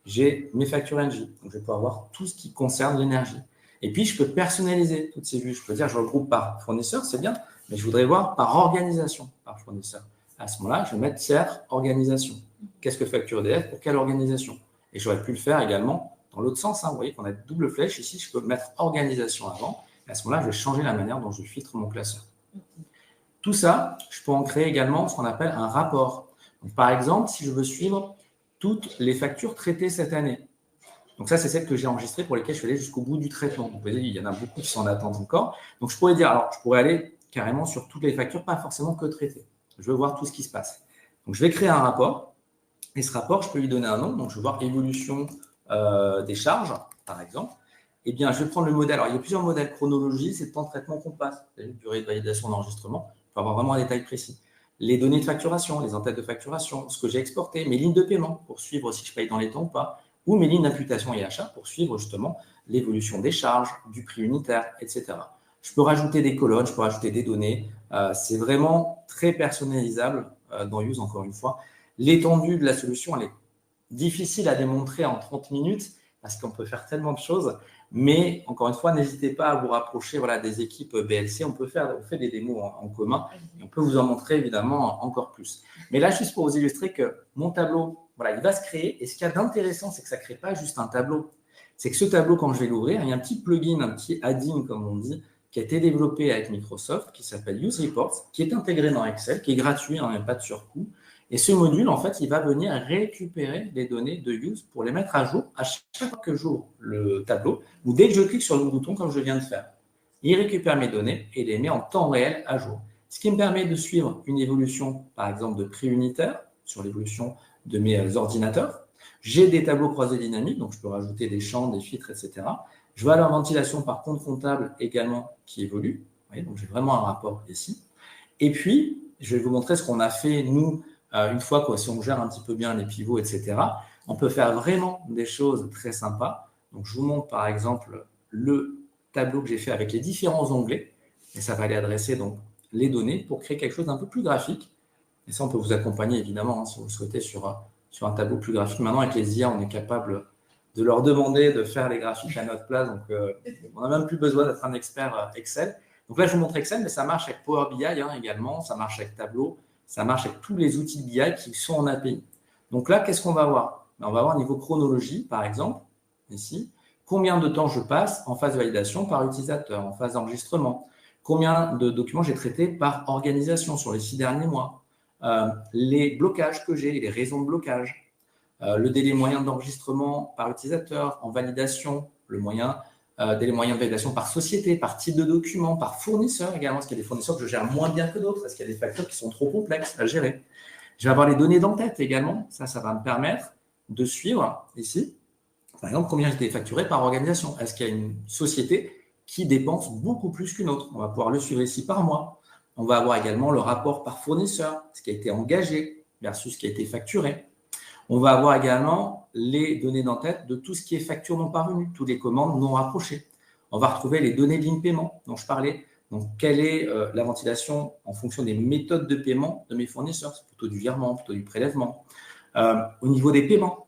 j'ai mes factures NJ. Donc, je vais pouvoir voir tout ce qui concerne l'énergie. Et puis, je peux personnaliser toutes ces vues. Je peux dire, je regroupe par fournisseur, c'est bien, mais je voudrais voir par organisation, par fournisseur. À ce moment-là, je vais mettre tiers organisation. Qu'est-ce que facture EDF pour quelle organisation? Et j'aurais pu le faire également dans l'autre sens. Vous voyez qu'on a une double flèche. Ici, je peux mettre organisation avant. Et à ce moment-là, je vais changer la manière dont je filtre mon classeur. Tout ça, je peux en créer également ce qu'on appelle un rapport. Donc, par exemple, si je veux suivre toutes les factures traitées cette année. Donc ça, c'est celles que j'ai enregistrées pour lesquelles je suis allé jusqu'au bout du traitement. Donc, vous voyez, il y en a beaucoup qui sont en attente encore. Donc, je pourrais dire, alors, je pourrais aller carrément sur toutes les factures, pas forcément que traitées. Je veux voir tout ce qui se passe. Donc, je vais créer un rapport. Et ce rapport, je peux lui donner un nom. Donc, je vais voir évolution des charges, par exemple. Eh bien, je vais prendre le modèle. Alors, il y a plusieurs modèles. Chronologie, c'est le temps de traitement qu'on passe. Durée de validation d'enregistrement. Il faut avoir vraiment un détail précis. les données de facturation, les en-têtes de facturation, ce que j'ai exporté, mes lignes de paiement pour suivre si je paye dans les temps ou pas, ou mes lignes d'imputation et achat pour suivre justement l'évolution des charges, du prix unitaire, etc. Je peux rajouter des colonnes, je peux rajouter des données. C'est vraiment très personnalisable dans Use, encore une fois. L'étendue de la solution, elle est difficile à démontrer en 30 minutes parce qu'on peut faire tellement de choses. Mais encore une fois, n'hésitez pas à vous rapprocher des équipes BLC. On fait des démos en commun et on peut vous en montrer évidemment encore plus. Mais là, juste pour vous illustrer que mon tableau, il va se créer. Et ce qu'il y a d'intéressant, c'est que ça ne crée pas juste un tableau. C'est que ce tableau, quand je vais l'ouvrir, il y a un petit plugin, un petit add-in, comme on dit, qui a été développé avec Microsoft, qui s'appelle Use Reports, qui est intégré dans Excel, qui est gratuit, il n'y a pas de surcoût. Et ce module, en fait, il va venir récupérer les données de Use pour les mettre à jour à chaque fois que j'ouvre le tableau ou dès que je clique sur le bouton comme je viens de faire. Il récupère mes données et les met en temps réel à jour. Ce qui me permet de suivre une évolution, par exemple, de prix unitaire sur l'évolution de mes ordinateurs. J'ai des tableaux croisés dynamiques, donc je peux rajouter des champs, des filtres, etc. Je vois la ventilation par compte comptable également qui évolue. Vous voyez, donc j'ai vraiment un rapport ici. Et puis, je vais vous montrer ce qu'on a fait, nous, une fois, si on gère un petit peu bien les pivots, etc., on peut faire vraiment des choses très sympas. Donc, je vous montre par exemple le tableau que j'ai fait avec les différents onglets. Et ça va aller adresser donc les données pour créer quelque chose d'un peu plus graphique. Et ça, on peut vous accompagner évidemment si vous le souhaitez sur un tableau plus graphique. Maintenant, avec les IA, on est capable de leur demander de faire les graphiques à notre place. Donc, on n'a même plus besoin d'être un expert Excel. Donc là, je vous montre Excel, mais ça marche avec Power BI également. Ça marche avec Tableau. Ça marche avec tous les outils de BI qui sont en API. Donc là, qu'est-ce qu'on va voir? On va voir niveau chronologie, par exemple, ici. Combien de temps je passe en phase de validation par utilisateur, en phase d'enregistrement? Combien de documents j'ai traités par organisation sur les 6 derniers mois? Les blocages que j'ai, les raisons de blocage. Le délai moyen d'enregistrement par utilisateur, en validation, le délai moyen de validation par société, par type de document, par fournisseur également, parce qu'il y a des fournisseurs que je gère moins bien que d'autres, parce qu'il y a des factures qui sont trop complexes à gérer. Je vais avoir les données d'en-tête également, ça va me permettre de suivre ici, par exemple, combien j'ai été facturé par organisation. Est-ce qu'il y a une société qui dépense beaucoup plus qu'une autre? On va pouvoir le suivre ici par mois. On va avoir également le rapport par fournisseur, ce qui a été engagé versus ce qui a été facturé. On va avoir également les données d'en-tête de tout ce qui est facture non parvenue, toutes les commandes non rapprochées. On va retrouver les données de ligne paiement dont je parlais. Donc, quelle est la ventilation en fonction des méthodes de paiement de mes fournisseurs? C'est plutôt du virement, plutôt du prélèvement. Au niveau des paiements,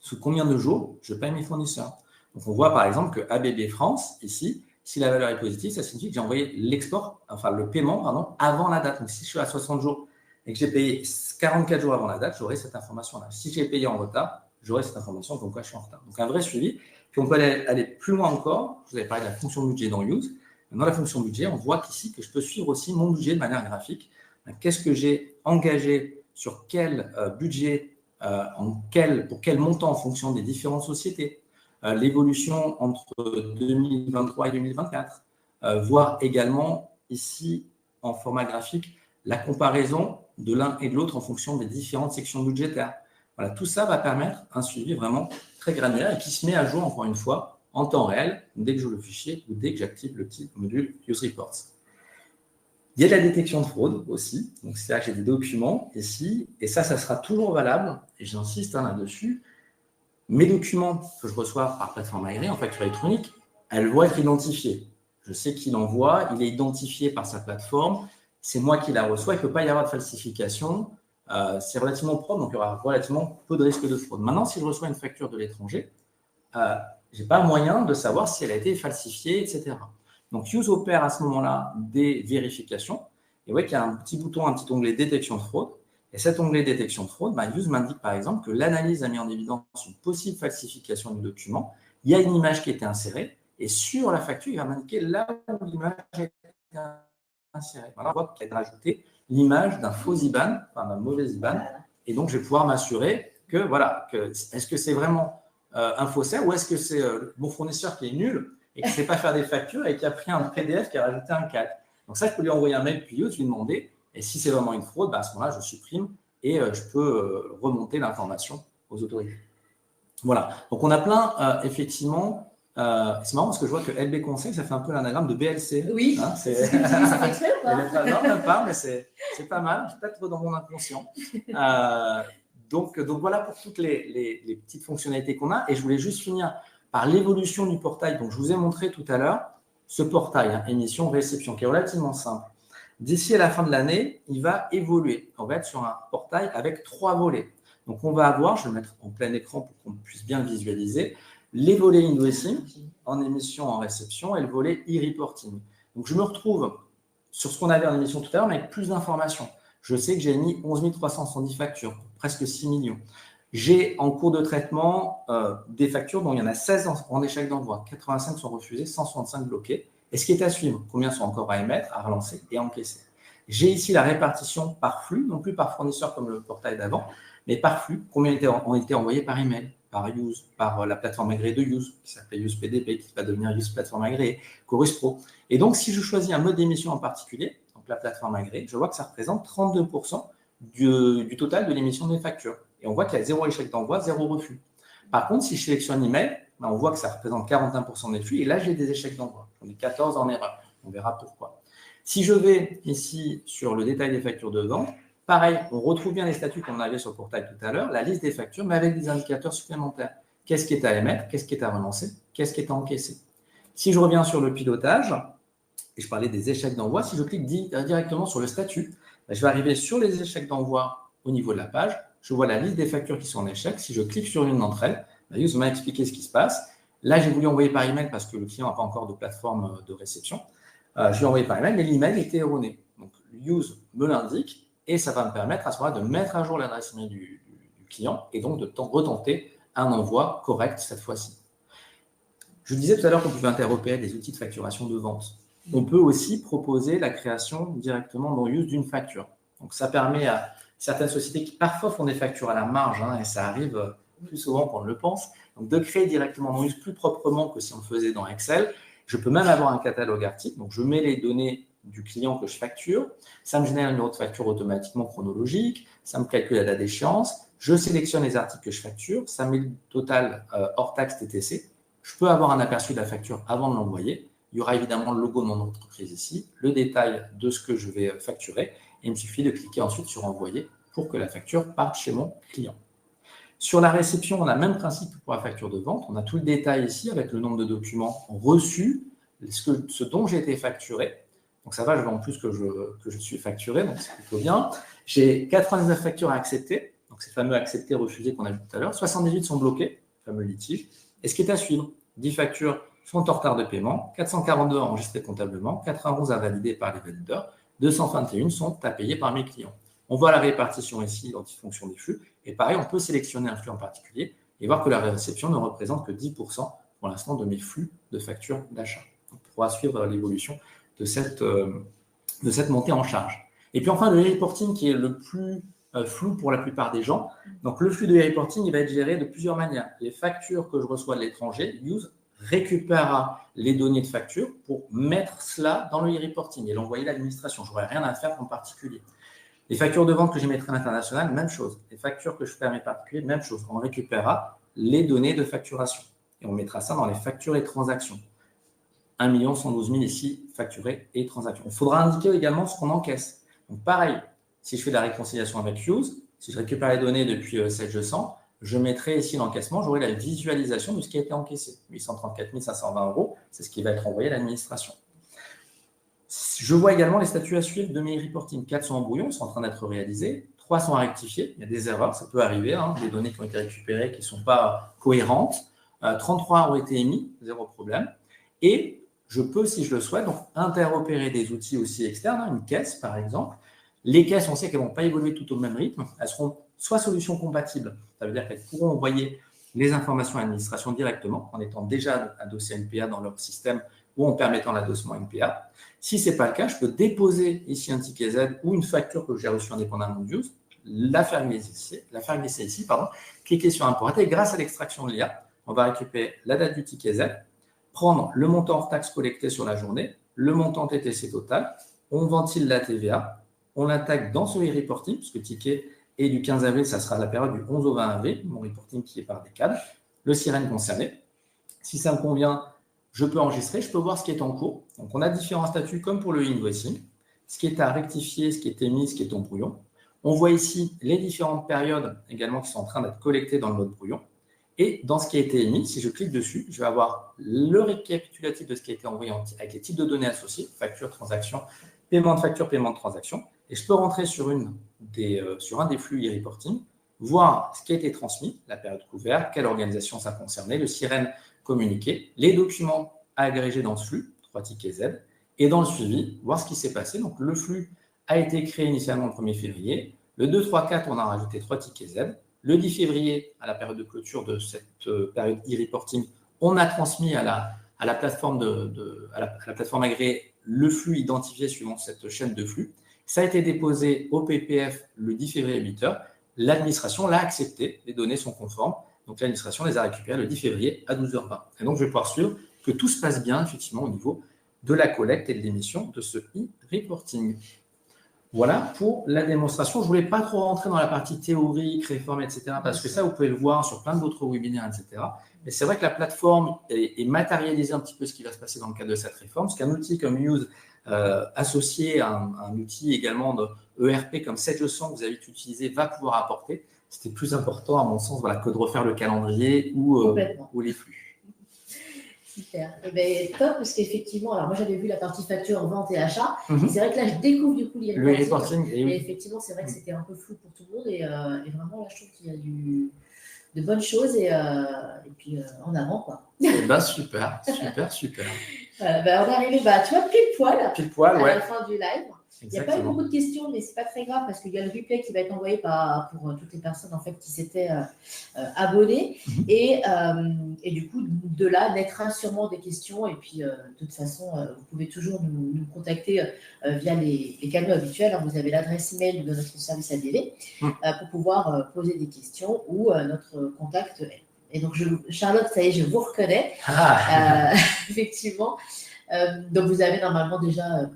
sous combien de jours je paye mes fournisseurs? Donc, on voit par exemple que ABB France, ici, si la valeur est positive, ça signifie que j'ai envoyé le paiement avant la date. Donc, si je suis à 60 jours et que j'ai payé 44 jours avant la date, j'aurai cette information-là. Si j'ai payé en retard, j'aurai cette information comme quoi je suis en retard. Donc, un vrai suivi. Puis, on peut aller plus loin encore. Je vous avais parlé de la fonction budget dans Use. Dans la fonction budget, on voit qu'ici, que je peux suivre aussi mon budget de manière graphique. Qu'est-ce que j'ai engagé sur quel budget, pour quel montant en fonction des différentes sociétés, l'évolution entre 2023 et 2024, voir également ici, en format graphique, la comparaison de l'un et de l'autre en fonction des différentes sections budgétaires. Voilà, tout ça va permettre un suivi vraiment très granulaire et qui se met à jour, encore une fois, en temps réel, dès que j'ouvre le fichier ou dès que j'active le petit module Use Reports. Il y a de la détection de fraude aussi. Donc, c'est-à-dire que j'ai des documents ici, et ça sera toujours valable, et j'insiste là-dessus. Mes documents que je reçois par plateforme aérienne, en facture électronique, elles vont être identifiées. Je sais qui l'envoie, il est identifié par sa plateforme, c'est moi qui la reçois, il ne peut pas y avoir de falsification. C'est relativement propre, donc il y aura relativement peu de risque de fraude. Maintenant, si je reçois une facture de l'étranger, je n'ai pas moyen de savoir si elle a été falsifiée, etc. Donc, Use opère à ce moment-là des vérifications. Et vous voyez qu'il y a un petit bouton, un petit onglet détection de fraude. Et cet onglet détection de fraude, Use m'indique par exemple que l'analyse a mis en évidence une possible falsification du document. Il y a une image qui a été insérée. Et sur la facture, il va m'indiquer là où l'image a été insérée. Voilà, on voit qu'il a rajouté l'image d'un faux IBAN, d'un mauvais IBAN. Et donc, je vais pouvoir m'assurer que, est-ce que c'est vraiment un faussaire ou est-ce que c'est mon fournisseur qui est nul et qui ne sait pas faire des factures et qui a pris un PDF qui a rajouté un CAC. Donc ça, je peux lui envoyer un mail puis lui demander. Et si c'est vraiment une fraude, à ce moment-là, je supprime et je peux remonter l'information aux autorités. Voilà. Donc, on a plein, effectivement, C'est marrant parce que je vois que LB Conseil, ça fait un peu l'anagramme de BLC. Oui. Hein, C'est ce que tu dis, ça fait exprès ou pas? Non, même pas, mais c'est pas mal. Peut-être dans mon inconscient. Donc voilà pour toutes les petites fonctionnalités qu'on a. Et je voulais juste finir par l'évolution du portail. Donc, je vous ai montré tout à l'heure ce portail, hein, émission-réception, qui est relativement simple. D'ici à la fin de l'année, il va évoluer. On va être sur un portail avec 3 volets. Donc, on va avoir, je vais le mettre en plein écran pour qu'on puisse bien le visualiser, les volets invoicing en émission, en réception et le volet e-reporting. Donc, je me retrouve sur ce qu'on avait en émission tout à l'heure, mais avec plus d'informations. Je sais que j'ai mis 11 370 factures, presque 6 millions. J'ai en cours de traitement des factures dont il y en a 16 en échec d'envoi. 85 sont refusées, 165 bloquées. Et ce qui est à suivre, combien sont encore à émettre, à relancer et à encaisser. J'ai ici la répartition par flux, non plus par fournisseur comme le portail d'avant, mais par flux, combien ont été envoyés par email, par Use, par la plateforme agréée de Use, qui s'appelle Use PDP, qui va devenir Use Plateforme agréée, Chorus Pro. Et donc, si je choisis un mode d'émission en particulier, donc la plateforme agréée, je vois que ça représente 32% du total de l'émission des factures. Et on voit qu'il y a 0 échec d'envoi, 0 refus. Par contre, si je sélectionne email, on voit que ça représente 41% des flux. Et là, j'ai des échecs d'envoi. J'en ai 14 en erreur. On verra pourquoi. Si je vais ici sur le détail des factures de vente, pareil, on retrouve bien les statuts qu'on avait sur le portail tout à l'heure, la liste des factures, mais avec des indicateurs supplémentaires. Qu'est-ce qui est à émettre? Qu'est-ce qui est à relancer? Qu'est-ce qui est à encaisser? Si je reviens sur le pilotage, et je parlais des échecs d'envoi, si je clique directement sur le statut, je vais arriver sur les échecs d'envoi au niveau de la page. Je vois la liste des factures qui sont en échec. Si je clique sur une d'entre elles, Use m'a expliqué ce qui se passe. Là, j'ai voulu envoyer par email parce que le client n'a pas encore de plateforme de réception. Je l'ai envoyé par email, mais l'email était erroné. Donc, Use me l'indique et ça va me permettre à ce moment-là de mettre à jour l'adresse email du client et donc de retenter un envoi correct cette fois-ci. Je disais tout à l'heure qu'on pouvait interopérer des outils de facturation de vente. On peut aussi proposer la création directement dans Use d'une facture. Donc, ça permet à certaines sociétés qui parfois font des factures à la marge, hein, et ça arrive plus souvent qu'on ne le pense, donc de créer directement dans Use plus proprement que si on le faisait dans Excel. Je peux même avoir un catalogue article, donc je mets les données du client que je facture, ça me génère un numéro de facture automatiquement chronologique, ça me calcule la date d'échéance, je sélectionne les articles que je facture, ça met le total hors taxe TTC, je peux avoir un aperçu de la facture avant de l'envoyer, il y aura évidemment le logo de mon entreprise ici, le détail de ce que je vais facturer, et il me suffit de cliquer ensuite sur envoyer pour que la facture parte chez mon client. Sur la réception, on a le même principe que pour la facture de vente. On a tout le détail ici avec le nombre de documents reçus, ce dont j'ai été facturé. Donc ça va, je vois en plus que je suis facturé, donc c'est plutôt bien. J'ai 99 factures à accepter, donc ces fameux acceptés, refusés qu'on a vu tout à l'heure. 78 sont bloqués, fameux litige. Et ce qui est à suivre, 10 factures sont en retard de paiement, 442 enregistrées comptablement, 91 à valider par les valideurs, 221 sont à payer par mes clients. On voit la répartition ici, fonction des flux. Et pareil, on peut sélectionner un flux en particulier et voir que la réception ne représente que 10% pour l'instant de mes flux de factures d'achat. On pourra suivre l'évolution de cette montée en charge. Et puis enfin, le e-reporting qui est le plus flou pour la plupart des gens. Donc le flux de e-reporting, il va être géré de plusieurs manières. Les factures que je reçois de l'étranger, Use récupérera les données de facture pour mettre cela dans le e-reporting et l'envoyer à l'administration. Je n'aurai rien à faire en particulier. Les factures de vente que j'émettrai à l'international, même chose. Les factures que je fais à mes particuliers, même chose. On récupérera les données de facturation et on mettra ça dans les factures et transactions. 1 112 000 ici, facturés et transactions. Il faudra indiquer également ce qu'on encaisse. Donc pareil, si je fais de la réconciliation avec Use, si je récupère les données depuis SageSend, je mettrai ici l'encaissement, j'aurai la visualisation de ce qui a été encaissé. 834 520 €, c'est ce qui va être envoyé à l'administration. Je vois également les statuts à suivre de mes reporting. 4 sont en brouillon, sont en train d'être réalisés. 3 sont à rectifier. Il y a des erreurs, ça peut arriver, des données qui ont été récupérées qui ne sont pas cohérentes. 33 ont été émis, 0 problème. Et je peux, si je le souhaite, donc interopérer des outils aussi externes, une caisse par exemple. Les caisses, on sait qu'elles ne vont pas évoluer tout au même rythme. Elles seront soit solutions compatibles, ça veut dire qu'elles pourront envoyer les informations à l'administration directement en étant déjà adossées à NPA dans leur système ou en permettant l'adossement NPA. Si ce n'est pas le cas, je peux déposer ici un ticket Z ou une facture que j'ai reçue indépendamment de Use, la faire glisser ici, cliquer sur importer. Et grâce à l'extraction de l'IA, on va récupérer la date du ticket Z, prendre le montant hors taxe collecté sur la journée, le montant TTC total, on ventile la TVA, on l'attaque dans ce e-reporting, puisque le ticket est du 15 avril, ça sera la période du 11 au 20 avril, mon reporting qui est par décade, le sirène concerné. Si ça me convient, je peux enregistrer, je peux voir ce qui est en cours. Donc, on a différents statuts comme pour le invoicing, ce qui est à rectifier, ce qui est émis, ce qui est en brouillon. On voit ici les différentes périodes également qui sont en train d'être collectées dans le mode brouillon. Et dans ce qui a été émis, si je clique dessus, je vais avoir le récapitulatif de ce qui a été envoyé avec les types de données associés, facture, transaction, paiement de facture, paiement de transaction. Et je peux rentrer sur un des flux e-reporting, voir ce qui a été transmis, la période couverte, quelle organisation ça concernait, le sirène communiqué, les documents agrégés dans ce flux, 3 tickets Z, et dans le suivi, voir ce qui s'est passé. Donc, le flux a été créé initialement le 1er février. Le 2, 3, 4, on a rajouté 3 tickets Z. Le 10 février, à la période de clôture de cette période e-reporting, on a transmis à la plateforme à la plateforme agréée le flux identifié suivant cette chaîne de flux. Ça a été déposé au PPF le 10 février à 8 h. L'administration l'a accepté, les données sont conformes. Donc, l'administration les a récupérées le 10 février à 12 h 20. Et donc, je vais pouvoir suivre que tout se passe bien, effectivement, au niveau de la collecte et de l'émission de ce e-reporting. Voilà pour la démonstration. Je ne voulais pas trop rentrer dans la partie théorique, réforme, etc. parce que ça, vous pouvez le voir sur plein d'autres webinaires, etc. Mais c'est vrai que la plateforme est matérialisée un petit peu ce qui va se passer dans le cadre de cette réforme. Parce qu'un outil comme Use, associé à un outil également de ERP comme 700 que vous avez utilisé, va pouvoir apporter. C'était plus important, à mon sens, voilà, que de refaire le calendrier ou les flux. Super. Eh bien, top, parce qu'effectivement, alors moi j'avais vu la partie facture, vente et achat. Et c'est vrai que là, je découvre du coup le reporting. Et effectivement, c'est vrai que c'était un peu flou pour tout le monde. Et vraiment, là, je trouve qu'il y a de bonnes choses. Et puis, en avant, quoi. Eh ben, super. On est arrivé, tu vois, pile poil à la fin du live. Il n'y a pas eu beaucoup de questions, mais ce n'est pas très grave parce qu'il y a le replay qui va être envoyé pour toutes les personnes en fait, qui s'étaient abonnées. Et du coup, de là, naîtra sûrement des questions. Et puis, de toute façon, vous pouvez toujours nous contacter via les canaux habituels. Alors, vous avez l'adresse email de notre service ADV pour pouvoir poser des questions ou notre contact. Et donc, Charlotte, ça y est, je vous reconnais. Effectivement. Donc, vous avez normalement déjà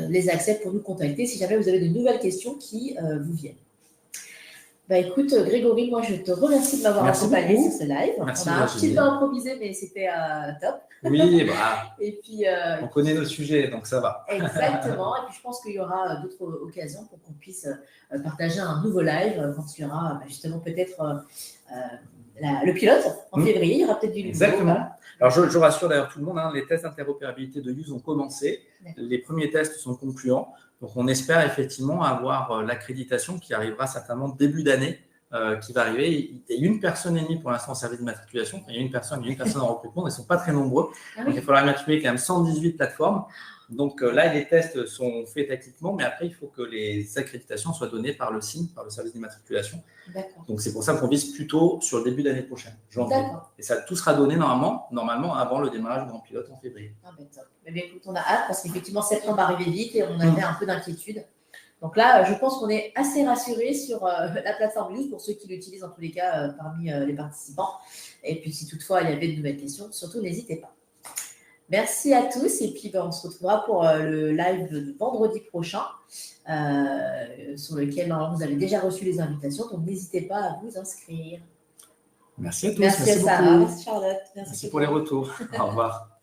les accès pour nous contacter si jamais vous avez de nouvelles questions qui vous viennent. Bah écoute, Grégory, moi je te remercie de m'avoir accompagné sur ce live. Merci, on a un petit peu improvisé, mais c'était top. Oui, et puis, on connaît nos sujets, donc ça va. Exactement. Et puis je pense qu'il y aura d'autres occasions pour qu'on puisse partager un nouveau live quand il y aura justement peut-être le pilote en février. Il y aura peut-être du nouveau. Exactement. Voilà. Alors, je rassure d'ailleurs tout le monde, les tests d'interopérabilité de Use ont commencé. Les premiers tests sont concluants. Donc, on espère effectivement avoir l'accréditation qui arrivera certainement début d'année, qui va arriver. Il y a 1 personne et demie pour l'instant en service de matriculation. Il y a une personne en recrutement. Ils ne sont pas très nombreux. Donc, il faudra matriculer quand même 118 plateformes. Donc, là, les tests sont faits tactiquement, mais après, il faut que les accréditations soient données par le SIM, par le service d'immatriculation. Donc, c'est pour ça qu'on vise plutôt sur le début d'année prochaine, janvier. Et ça, tout sera donné normalement avant le démarrage du grand pilote en février. Mais écoute, on a hâte parce qu'effectivement, septembre arrivait vite et on avait un peu d'inquiétude. Donc là, je pense qu'on est assez rassurés sur la plateforme Use pour ceux qui l'utilisent en tous les cas parmi les participants. Et puis, si toutefois il y avait de nouvelles questions, surtout n'hésitez pas. Merci à tous et puis on se retrouvera pour le live de vendredi prochain sur lequel vous avez déjà reçu les invitations, donc n'hésitez pas à vous inscrire. Merci à tous. Merci à Sarah, merci Charlotte. Merci pour les retours. Au revoir.